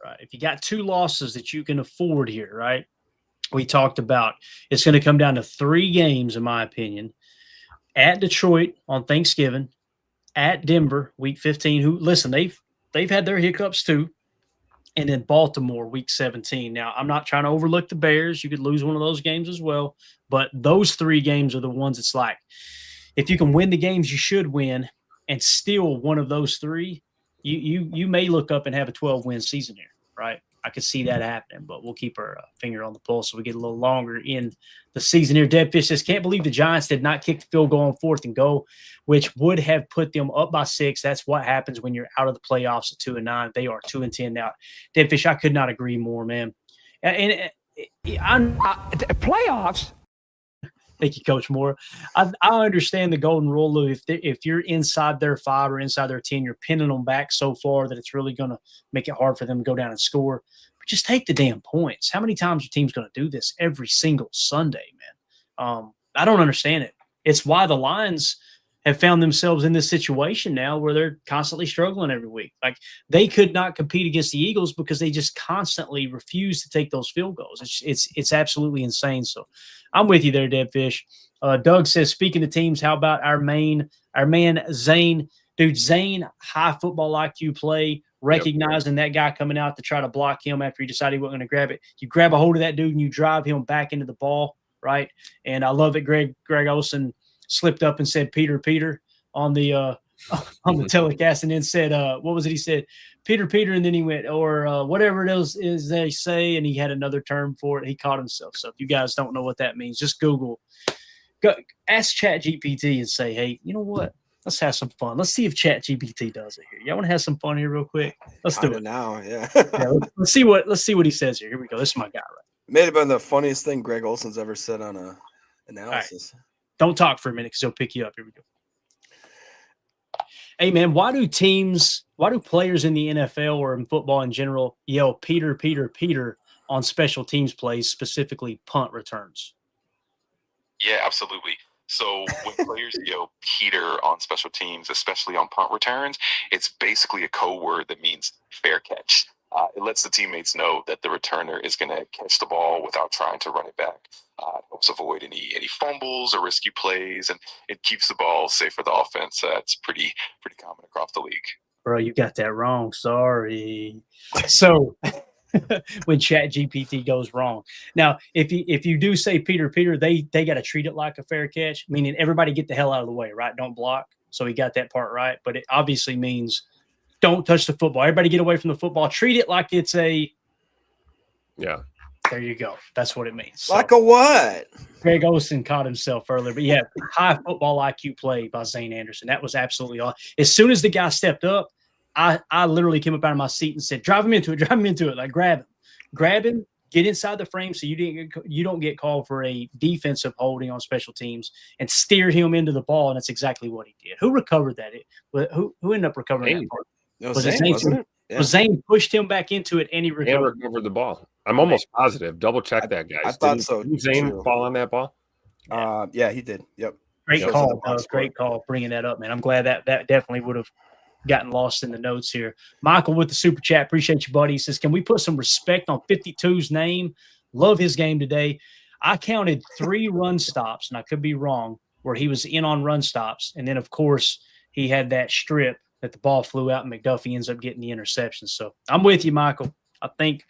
Right. If you got 2 losses that you can afford here, right? We talked about it's going to come down to 3 games, in my opinion. At Detroit on Thanksgiving, at Denver, week 15. Who listen, they've had their hiccups too. And then Baltimore, week 17. Now, I'm not trying to overlook the Bears. You could lose one of those games as well. But those 3 games are the ones it's like, if you can win the games you should win and steal one of those 3, you may look up and have a 12-win season here, right? I could see that happening, but we'll keep our finger on the pulse so we get a little longer in the season here. Deadfish says, can't believe the Giants did not kick the field goal on 4th and goal, which would have put them up by 6. That's what happens when you're out of the playoffs at 2-9. They are 2-10 now. Deadfish, I could not agree more, man. And playoffs? Thank you, Coach Moore. I understand the golden rule of if you're inside their 5 or inside their 10, you're pinning them back so far that it's really going to make it hard for them to go down and score. But just take the damn points. How many times are teams going to do this every single Sunday, man? I don't understand it. It's why the Lions have found themselves in this situation now where they're constantly struggling every week. Like, they could not compete against the Eagles because they just constantly refuse to take those field goals. It's absolutely insane. So I'm with you there, Deadfish. Doug says, speaking of teams, how about our man Zane? Dude, Zane, high football IQ play, recognizing that guy coming out to try to block him after he decided he wasn't going to grab it. You grab a hold of that dude and you drive him back into the ball, right? And I love that Greg Olsen slipped up and said Peter on the telecast, and then said what was it? He said Peter, and then he went or whatever it is they say, and he had another term for it. He caught himself. So if you guys don't know what that means, just go ask ChatGPT and say, hey, you know what? Let's have some fun. Let's see if ChatGPT does it here. Y'all want to have some fun here real quick? Let's do it now. Yeah. Let's see what he says here. Here we go. This is my guy, right? May have been the funniest thing Greg Olson's ever said on a analysis. Right. Don't talk for a minute because he'll pick you up. Here we go. Hey, man, why do players in the NFL or in football in general yell Peter on special teams plays, specifically punt returns? Yeah, absolutely. So when players yell Peter on special teams, especially on punt returns, it's basically a code word that means fair catch. It lets the teammates know that the returner is going to catch the ball without trying to run it back. It helps avoid any fumbles or risky plays, and it keeps the ball safe for the offense. It's pretty common across the league. Bro, you got that wrong. Sorry. So when ChatGPT goes wrong. Now, if you do say Peter, they got to treat it like a fair catch, meaning everybody get the hell out of the way, right? Don't block. So he got that part right. But it obviously means don't touch the football. Everybody get away from the football. Treat it like it's a There you go. That's what it means. So, Like a what? Greg Olsen caught himself earlier, but yeah, high football IQ play by Zane Anderson. That was absolutely all. As soon as the guy stepped up, I literally came up out of my seat and said, drive him into it. Like grab him, get inside the frame so you don't get called for a defensive holding on special teams, and steer him into the ball. And that's exactly what he did. Who recovered that? Who ended up recovering that part? It was Zane, wasn't it? Yeah. Zane pushed him back into it, and he recovered the ball. I'm almost positive. Double check that, guys. I thought so. Did Zane fall on that ball? Yeah, he did. Yep. Great call, Doug. Great call bringing that up, man. I'm glad that definitely would have gotten lost in the notes here. Michael with the super chat. Appreciate you, buddy. He says, can we put some respect on 52's name? Love his game today. I counted 3 run stops, and I could be wrong, where he was in on run stops. And then, of course, he had that strip that the ball flew out and McDuffie ends up getting the interception. So I'm with you, Michael. I think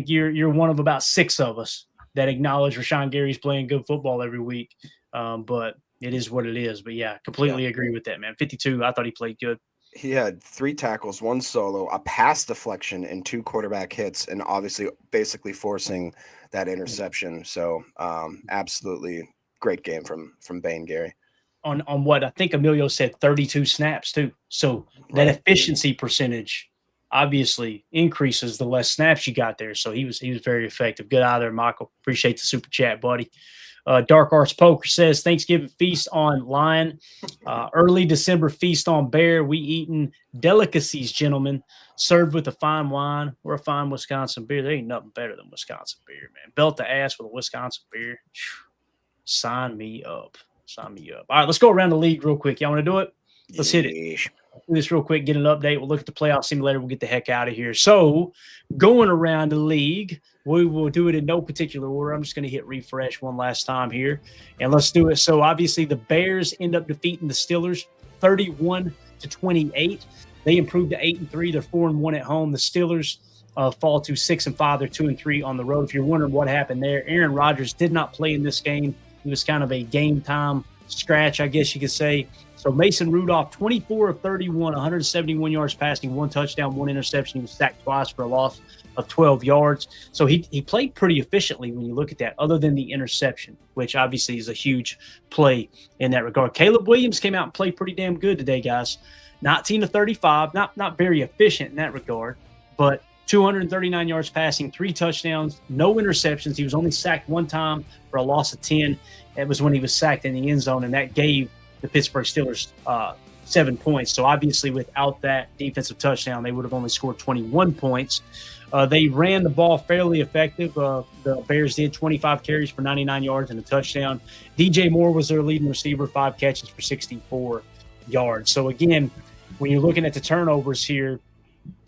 you're one of about 6 of us that acknowledge Rashan Gary's playing good football every week. But it is what it is. But yeah, completely agree with that, man. 52, I thought he played good. He had 3 tackles, 1 solo, a pass deflection, and 2 quarterback hits, and obviously basically forcing that interception. So absolutely great game from Bane Gary. On what I think Emilio said, 32 snaps too. So that efficiency percentage obviously increases the less snaps you got there. So he was very effective. Good eye there, Michael. Appreciate the super chat, buddy. Dark Arts Poker says Thanksgiving feast on lion, early December feast on bear. We eating delicacies, gentlemen, served with a fine wine or a fine Wisconsin beer. There ain't nothing better than Wisconsin beer, man. Belt the ass with a Wisconsin beer. Sign me up. Sign me up. All right, let's go around the league real quick. Y'all want to do it? Let's hit it. Do this real quick, get an update. We'll look at the playoff simulator. We'll get the heck out of here. So going around the league, we will do it in no particular order. I'm just going to hit refresh one last time here, and let's do it. So obviously the Bears end up defeating the Steelers 31-28. They improved to 8-3. They're 4-1 at home. The Steelers fall to 6-5. They're 2-3 on the road. If you're wondering what happened there, Aaron Rodgers did not play in this game. He was kind of a game time scratch, I guess you could say. So Mason Rudolph, 24 of 31, 171 yards passing, 1 touchdown, 1 interception. He was sacked twice for a loss of 12 yards. So he played pretty efficiently when you look at that, other than the interception, which obviously is a huge play in that regard. Caleb Williams came out and played pretty damn good today, guys. 19 of 35, not very efficient in that regard, but 239 yards passing, 3 touchdowns, no interceptions. He was only sacked 1 time for a loss of 10. It was when he was sacked in the end zone, and that gave the Pittsburgh Steelers 7 points. So obviously without that defensive touchdown, they would have only scored 21 points. They ran the ball fairly effective. The Bears did 25 carries for 99 yards and a touchdown. DJ Moore was their leading receiver, 5 catches for 64 yards. So again, when you're looking at the turnovers here,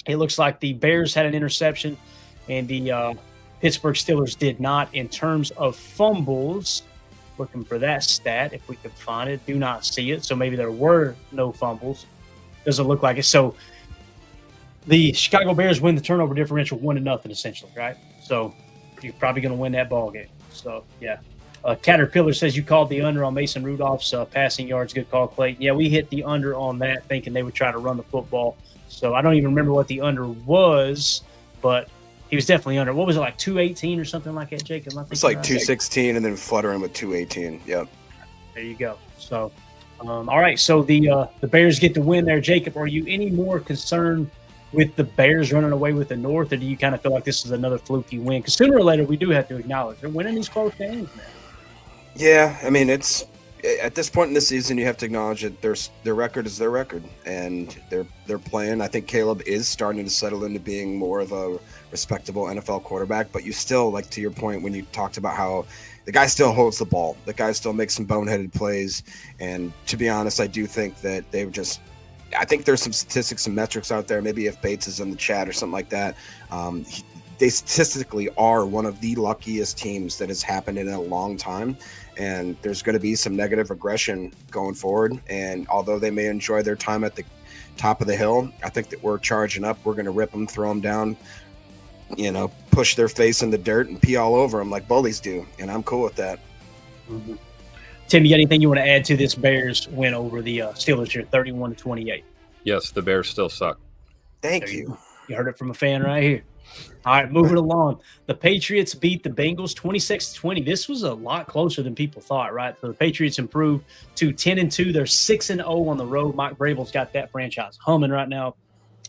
it looks like the Bears had an interception and the Pittsburgh Steelers did not. In terms of fumbles, looking for that stat, if we could find it, do not see it. So maybe there were no fumbles. Doesn't look like it. So the Chicago Bears win the turnover differential 1-0, essentially, right? So you're probably going to win that ball game. So, yeah. Caterpillar says you called the under on Mason Rudolph's passing yards. Good call, Clayton. Yeah, we hit the under on that, thinking they would try to run the football. So I don't even remember what the under was, but he was definitely under. What was it, like 218 or something like that, Jacob? It's like 216 and then fluttering with 218. Yep. There you go. So, all right. So the Bears get the win there. Jacob, are you any more concerned with the Bears running away with the North, or do you kind of feel like this is another fluky win? Because sooner or later, we do have to acknowledge they're winning these close games, man. Yeah, I mean, it's at this point in the season, you have to acknowledge that their record is their record, and they're playing. I think Caleb is starting to settle into being more of a respectable NFL quarterback, but you still, like to your point when you talked about how the guy still holds the ball, the guy still makes some boneheaded plays, and to be honest, I do think that I think there's some statistics and metrics out there. Maybe if Bates is in the chat or something like that, they statistically are one of the luckiest teams that has happened in a long time. And there's going to be some negative regression going forward. And although they may enjoy their time at the top of the hill, I think that we're charging up. We're going to rip them, throw them down, push their face in the dirt and pee all over them like bullies do. And I'm cool with that. Mm-hmm. Tim, you got anything you want to add to this Bears win over the Steelers here, 31-28? Yes, the Bears still suck. Thank you. You heard it from a fan right here. All right, moving along. The Patriots beat the Bengals 26-20. This was a lot closer than people thought, right? So the Patriots improved to 10-2. They're 6-0 on the road. Mike Vrabel's got that franchise humming right now.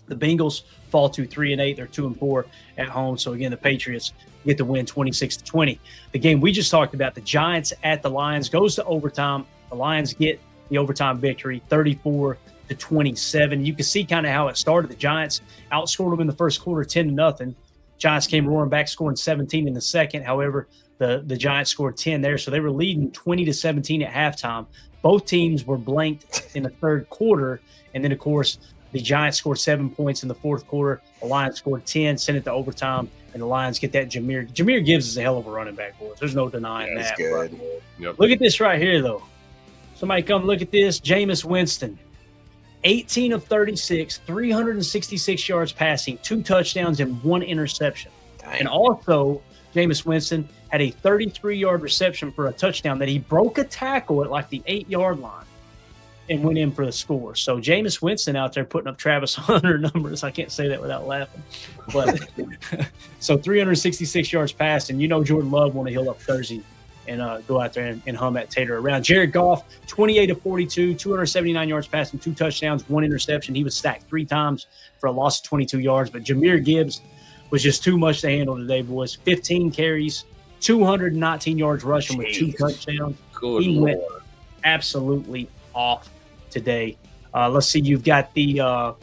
The Bengals fall to 3-8. They're 2-4 at home. So again, the Patriots get the win 26-20. The game we just talked about, the Giants at the Lions, goes to overtime. The Lions get the overtime victory, 34-27. You can see kind of how it started. The Giants outscored them in the first quarter, 10-0. Giants came roaring back, scoring 17 in the second. However, the Giants scored 10 there, so they were leading 20-17 at halftime. Both teams were blanked in the third quarter, and then, of course, the Giants scored 7 points in the fourth quarter. The Lions scored 10, sent it to overtime, and the Lions get that Jameer. Jameer Gibbs is a hell of a running back, boys. There's no denying that. That's good. Yep. Look at this right here, though. Somebody come look at this. Jameis Winston, 18 of 36, 366 yards passing, 2 touchdowns, and 1 interception. Dang. And also, Jameis Winston had a 33-yard reception for a touchdown that he broke a tackle at like the 8-yard line and went in for the score. So Jameis Winston out there putting up Travis Hunter numbers. I can't say that without laughing. But so 366 yards passed, and you know Jordan Love want to heal up Thursday and go out there and hum that tater around. Jared Goff, 28 of 42, 279 yards passing, 2 touchdowns, 1 interception. He was sacked 3 times for a loss of 22 yards. But Jameer Gibbs was just too much to handle today, boys. 15 carries, 219 yards rushing with 2 touchdowns. Good He Lord. went absolutely off today. Let's see. You've got the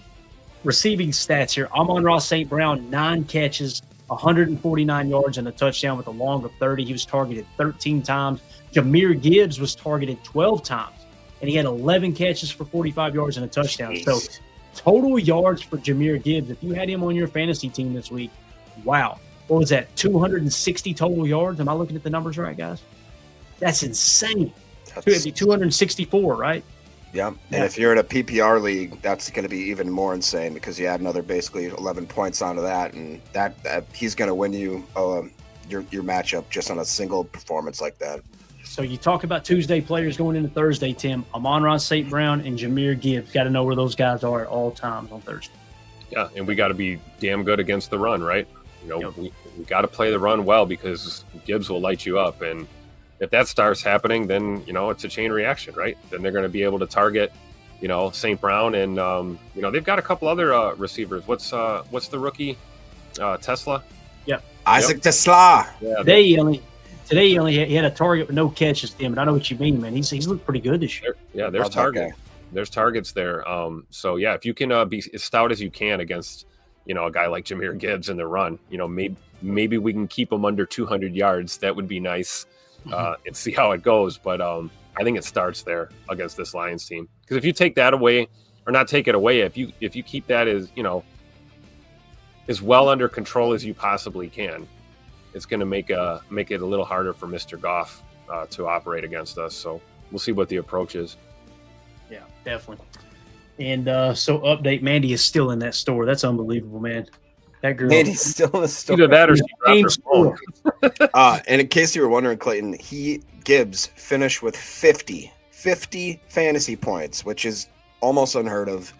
receiving stats here. Amon-Ra St. Brown, 9 catches, 149 yards and a touchdown with a long of 30. He was targeted 13 times. Jameer Gibbs was targeted 12 times, and he had 11 catches for 45 yards and a touchdown. Jeez. So total yards for Jameer Gibbs, if you had him on your fantasy team this week, wow. What was that, 260 total yards? Am I looking at the numbers right, guys? That's insane. It'd be 264, right? Yeah. And Yeah. if you're in a PPR league, that's going to be even more insane because you add another basically 11 points onto that, and that he's going to win you your matchup just on a single performance like that. So you talk about Tuesday players going into Thursday, Tim. Amon-Ra St. Brown and Jameer Gibbs. Got to know where those guys are at all times on Thursday. Yeah, and we got to be damn good against the run, right? You know, Yep. we got to play the run well because Gibbs will light you up. And if that starts happening, then, you know, it's a chain reaction, right? Then they're going to be able to target, you know, St. Brown. And, you know, they've got a couple other receivers. What's the rookie? Tesla? Isaac Tesla. Yeah, Today he only had a target with no catches, Tim. But I know what you mean, man. He's looked pretty good this year. yeah, there's Love that targets. guy. There's targets there. So, yeah, if you can be as stout as you can against, you know, a guy like Jameer Gibbs in the run, you know, maybe we can keep him under 200 yards. That would be nice. And see how it goes. But I think it starts there against this Lions team. Because if you take that away, or not take it away, if you keep that as, you know, as well under control as you possibly can, it's going to make it a little harder for Mr. Goff to operate against us. So we'll see what the approach is. Yeah, definitely. And so update, Mandy is still in that store. That's unbelievable, man. That girl. Mandy's still in the store. Either that or she dropped her phone. And in case you were wondering, Clayton, Gibbs finished with 50 fantasy points, which is almost unheard of.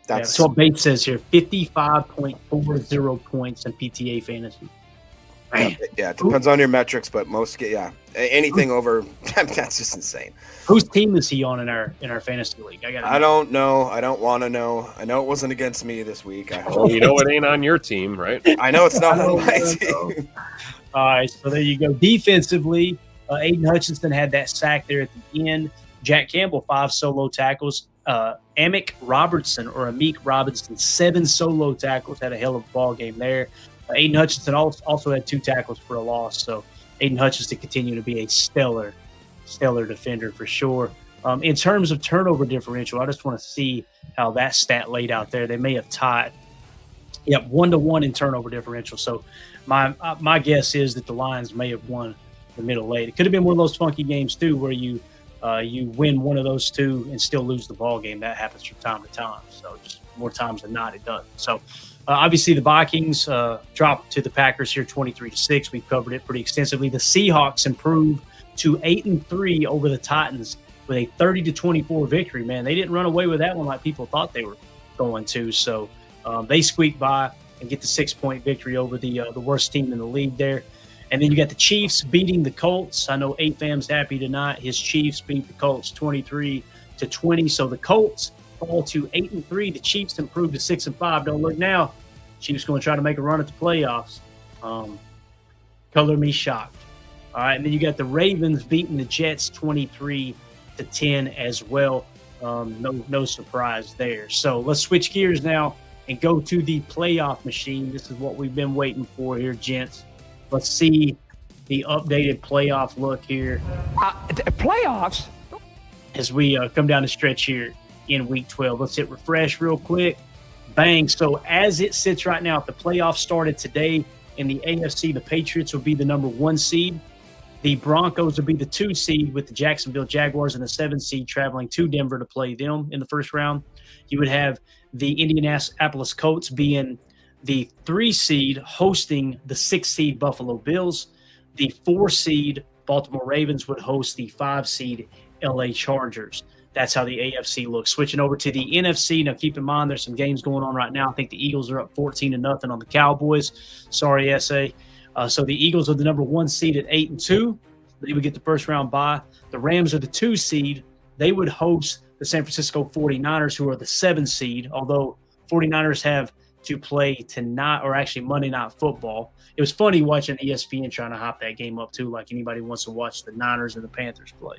That's what Bates says here. 55.40 points in PTA fantasy. Yeah, it depends on your metrics, but anything over that's just insane. Whose team is he on in our fantasy league? I don't know. I don't want to know. I know it wasn't against me this week. I hope. Well, you know it ain't on your team, right? I know it's not on my team. All right, so there you go. Defensively, Aiden Hutchinson had that sack there at the end. Jack Campbell, 5 solo tackles. Amik Robertson, 7 solo tackles. Had a hell of a ball game there. Aiden Hutchinson also had 2 tackles for a loss. So Aiden Hutchinson continue to be a stellar defender for sure. In terms of turnover differential, I just want to see how that stat laid out there. They may have tied. Yep, 1-1 in turnover differential. So my guess is that the Lions may have won the middle eight. It could have been one of those funky games too, where you win one of those 2 and still lose the ball game. That happens from time to time. So just more times than not, it does. So obviously the Vikings dropped to the Packers here 23-6. We've covered it pretty extensively. The Seahawks improved to 8-3 over the Titans with a 30-24 victory. Man, they didn't run away with that one like people thought they were going to. So they squeaked by. and get the 6-point victory over the worst team in the league there. And then you got the Chiefs beating the Colts. I know 8fam's happy tonight. His Chiefs beat the Colts 23-20. So the Colts fall to 8-3. The Chiefs improved to 6-5. Don't look now. Chiefs going to try to make a run at the playoffs. Color me shocked. All right, and then you got the Ravens beating the Jets 23-10 as well. No surprise there. So let's switch gears now and go to the playoff machine. This is what we've been waiting for here, gents. Let's see the updated playoff look here. Playoffs? As we come down the stretch here in Week 12. Let's hit refresh real quick. Bang. So as it sits right now, if the playoffs started today in the AFC, the Patriots would be the number 1 seed. The Broncos would be the 2 seed with the Jacksonville Jaguars and the 7 seed traveling to Denver to play them in the first round. You would have the Indianapolis Colts being the 3 seed hosting the 6 seed Buffalo Bills. The 4 seed Baltimore Ravens would host the 5 seed LA Chargers. That's how the AFC looks. Switching over to the NFC. Now, keep in mind, there's some games going on right now. I think the Eagles are up 14-0 on the Cowboys. Sorry, SA. So the Eagles are the number 1 seed at 8-2. They would get the first round bye. The Rams are the 2 seed. They would host the San Francisco 49ers, who are the 7 seed, although 49ers have to play tonight, or actually Monday Night Football. It was funny watching ESPN trying to hop that game up too, like anybody wants to watch the Niners and the Panthers play.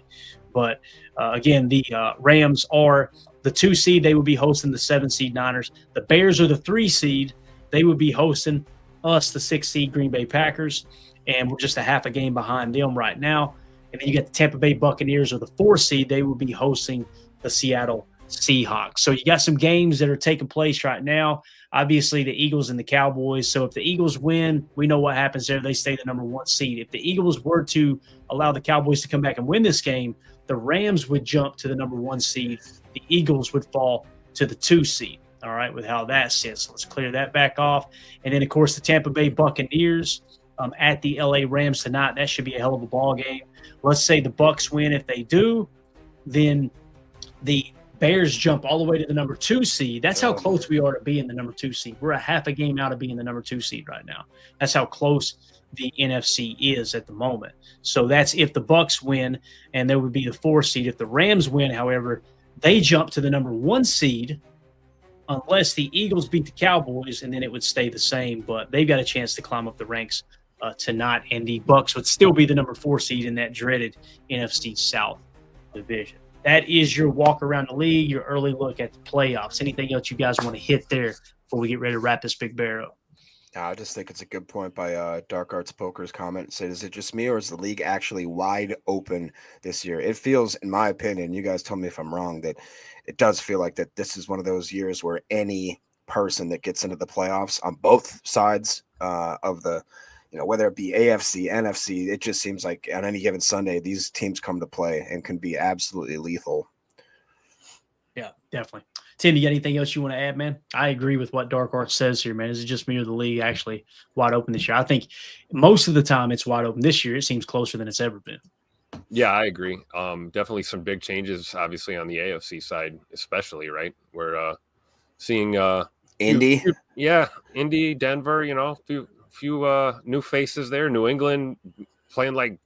But again, the Rams are the 2 seed. They would be hosting the 7 seed Niners. The Bears are the 3 seed. They would be hosting us, the 6 seed Green Bay Packers, and we're just a half a game behind them right now. And then you got the Tampa Bay Buccaneers, or the 4 seed. They will be hosting the Seattle Seahawks. So you got some games that are taking place right now. Obviously, the Eagles and the Cowboys. So if the Eagles win, we know what happens there. They stay the number 1 seed. If the Eagles were to allow the Cowboys to come back and win this game, the Rams would jump to the number 1 seed. The Eagles would fall to the 2 seed. All right, with how that sits. So let's clear that back off. And then, of course, the Tampa Bay Buccaneers at the LA Rams tonight. That should be a hell of a ball game. Let's say the Bucs win. If they do, then the Bears jump all the way to the number 2 seed. That's how close we are to being the number 2 seed. We're a half a game out of being the number 2 seed right now. That's how close the NFC is at the moment. So that's if the Bucs win, and there would be the 4 seed. If the Rams win, however, they jump to the number 1 seed unless the Eagles beat the Cowboys, and then it would stay the same. But they've got a chance to climb up the ranks tonight, and the Bucs would still be the number 4 seed in that dreaded NFC South division. That is your walk around the league, your early look at the playoffs. Anything else you guys want to hit there before we get ready to wrap this big bear up? I just think it's a good point by Dark Arts Poker's comment. Said, is it just me, or is the league actually wide open this year? It feels, in my opinion, you guys tell me if I'm wrong, that it does feel like that this is one of those years where any person that gets into the playoffs on both sides of the, whether it be AFC, NFC, it just seems like on any given Sunday, these teams come to play and can be absolutely lethal. Yeah, definitely. Tim, you got anything else you want to add, man? I agree with what Dark Arts says here, man. Is it just me or the league actually wide open this year? I think most of the time it's wide open. This year it seems closer than it's ever been. Yeah, I agree. Definitely some big changes, obviously, on the AFC side, especially, right? We're seeing Indy. Indy, Denver, few new faces there. New England playing like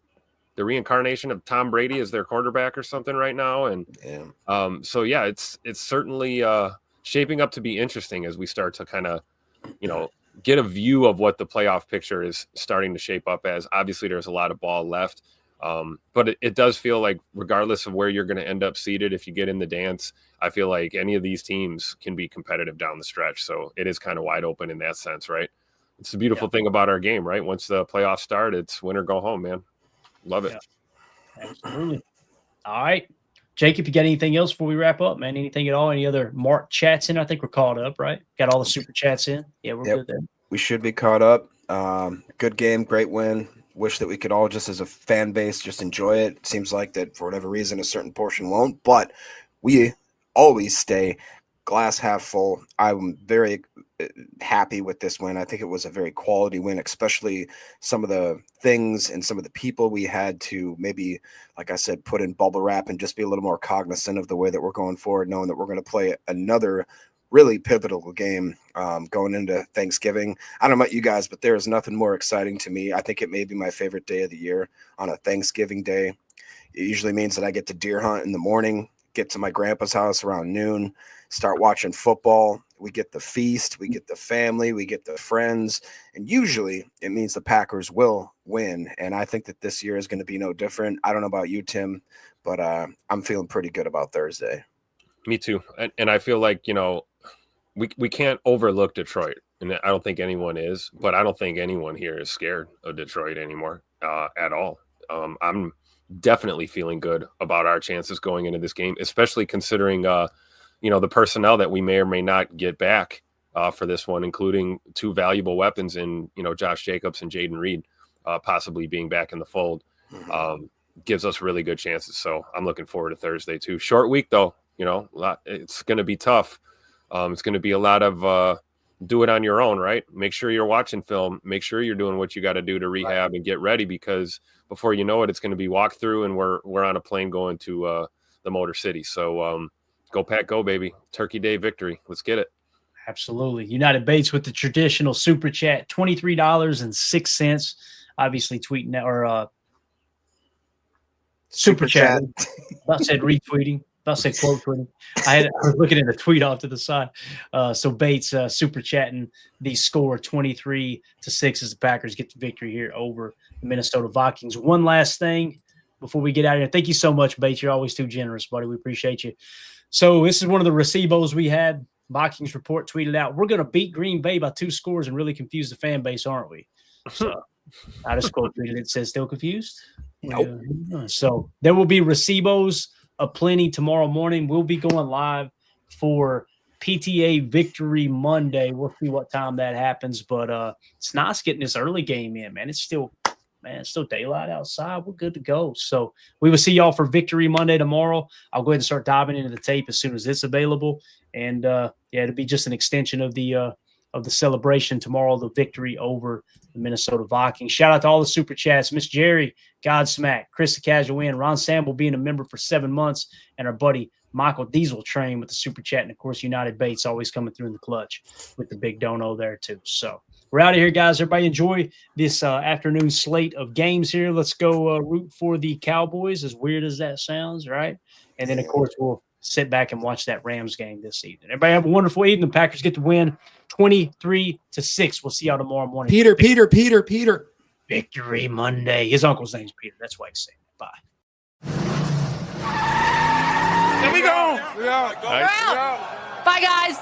the reincarnation of Tom Brady as their quarterback or something right now. And it's certainly shaping up to be interesting as we start to kind of, get a view of what the playoff picture is starting to shape up as. Obviously, there's a lot of ball left. But it does feel like regardless of where you're going to end up seated, if you get in the dance, I feel like any of these teams can be competitive down the stretch. So it is kind of wide open in that sense, right? It's the beautiful thing about our game, right? Once the playoffs start, it's win or go home, man. Love it. Yeah. Absolutely. All right. Jacob, you got anything else before we wrap up, man? Anything at all? Any other marked chats in? I think we're caught up, right? Got all the super chats in? Yeah, we're good there. We should be caught up. Good game, great win. Wish that we could all just as a fan base just enjoy it. It seems like that for whatever reason a certain portion won't, but we always stay glass half full. I'm very happy with this win. I think it was a very quality win, especially some of the things and some of the people we had to maybe, like I said, put in bubble wrap and just be a little more cognizant of the way that we're going forward, knowing that we're going to play another really pivotal game going into Thanksgiving. I don't know about you guys, but there is nothing more exciting to me. I think it may be my favorite day of the year on a Thanksgiving day. It usually means that I get to deer hunt in the morning, get to my grandpa's house around noon, start watching football. We get the feast, we get the family, we get the friends, and usually it means the Packers will win. And I think that this year is going to be no different. I don't know about you, Tim, but I'm feeling pretty good about Thursday. Me too. And I feel like, we can't overlook Detroit. And I don't think anyone is, but I don't think anyone here is scared of Detroit anymore at all. I'm definitely feeling good about our chances going into this game, especially considering, the personnel that we may or may not get back for this one, including two valuable weapons in, Josh Jacobs and Jaden Reed possibly being back in the fold, gives us really good chances. So I'm looking forward to Thursday too. Short week though, it's going to be tough. It's going to be a lot of do it on your own, right? Make sure you're watching film. Make sure you're doing what you got to do to rehab and get ready, because before you know it, it's going to be walk through and we're on a plane going to the Motor City. So go Pack, go baby! Turkey Day victory. Let's get it. Absolutely. United Bates with the traditional super chat, $23.06. Obviously tweeting that or super chat. I said retweeting. I said quote tweeting. I was looking at a tweet off to the side. So Bates super chatting the score 23-6 as the Packers get the victory here over the Minnesota Vikings. One last thing before we get out of here. Thank you so much, Bates. You're always too generous, buddy. We appreciate you. So this is one of the recibos we had. Vikings report tweeted out, we're going to beat Green Bay by 2 scores and really confuse the fan base, aren't we? So I just quote tweeted it. Says still confused? Nope. So there will be recibos aplenty tomorrow morning. We'll be going live for PTA Victory Monday. We'll see what time that happens, but it's nice getting this early game in, man. It's still daylight outside. We're good to go. So we will see y'all for Victory Monday tomorrow. I'll go ahead and start diving into the tape as soon as it's available. And it'll be just an extension of the celebration tomorrow, the victory over the Minnesota Vikings. Shout out to all the super chats. Miss Jerry, Godsmack, Chris the Casual Win, Ron Sample being a member for 7 months, and our buddy Michael Diesel Train with the super chat. And of course, United Bates always coming through in the clutch with the big dono there too. So we're out of here, guys. Everybody enjoy this afternoon slate of games here. Let's go root for the Cowboys, as weird as that sounds, right? And then, of course, we'll sit back and watch that Rams game this evening. Everybody have a wonderful evening. The Packers get the win 23-6. We'll see y'all tomorrow morning. Peter. Victory Monday. His uncle's name's Peter. That's why he's saying it. Bye. There we go. Nice. Bye, guys.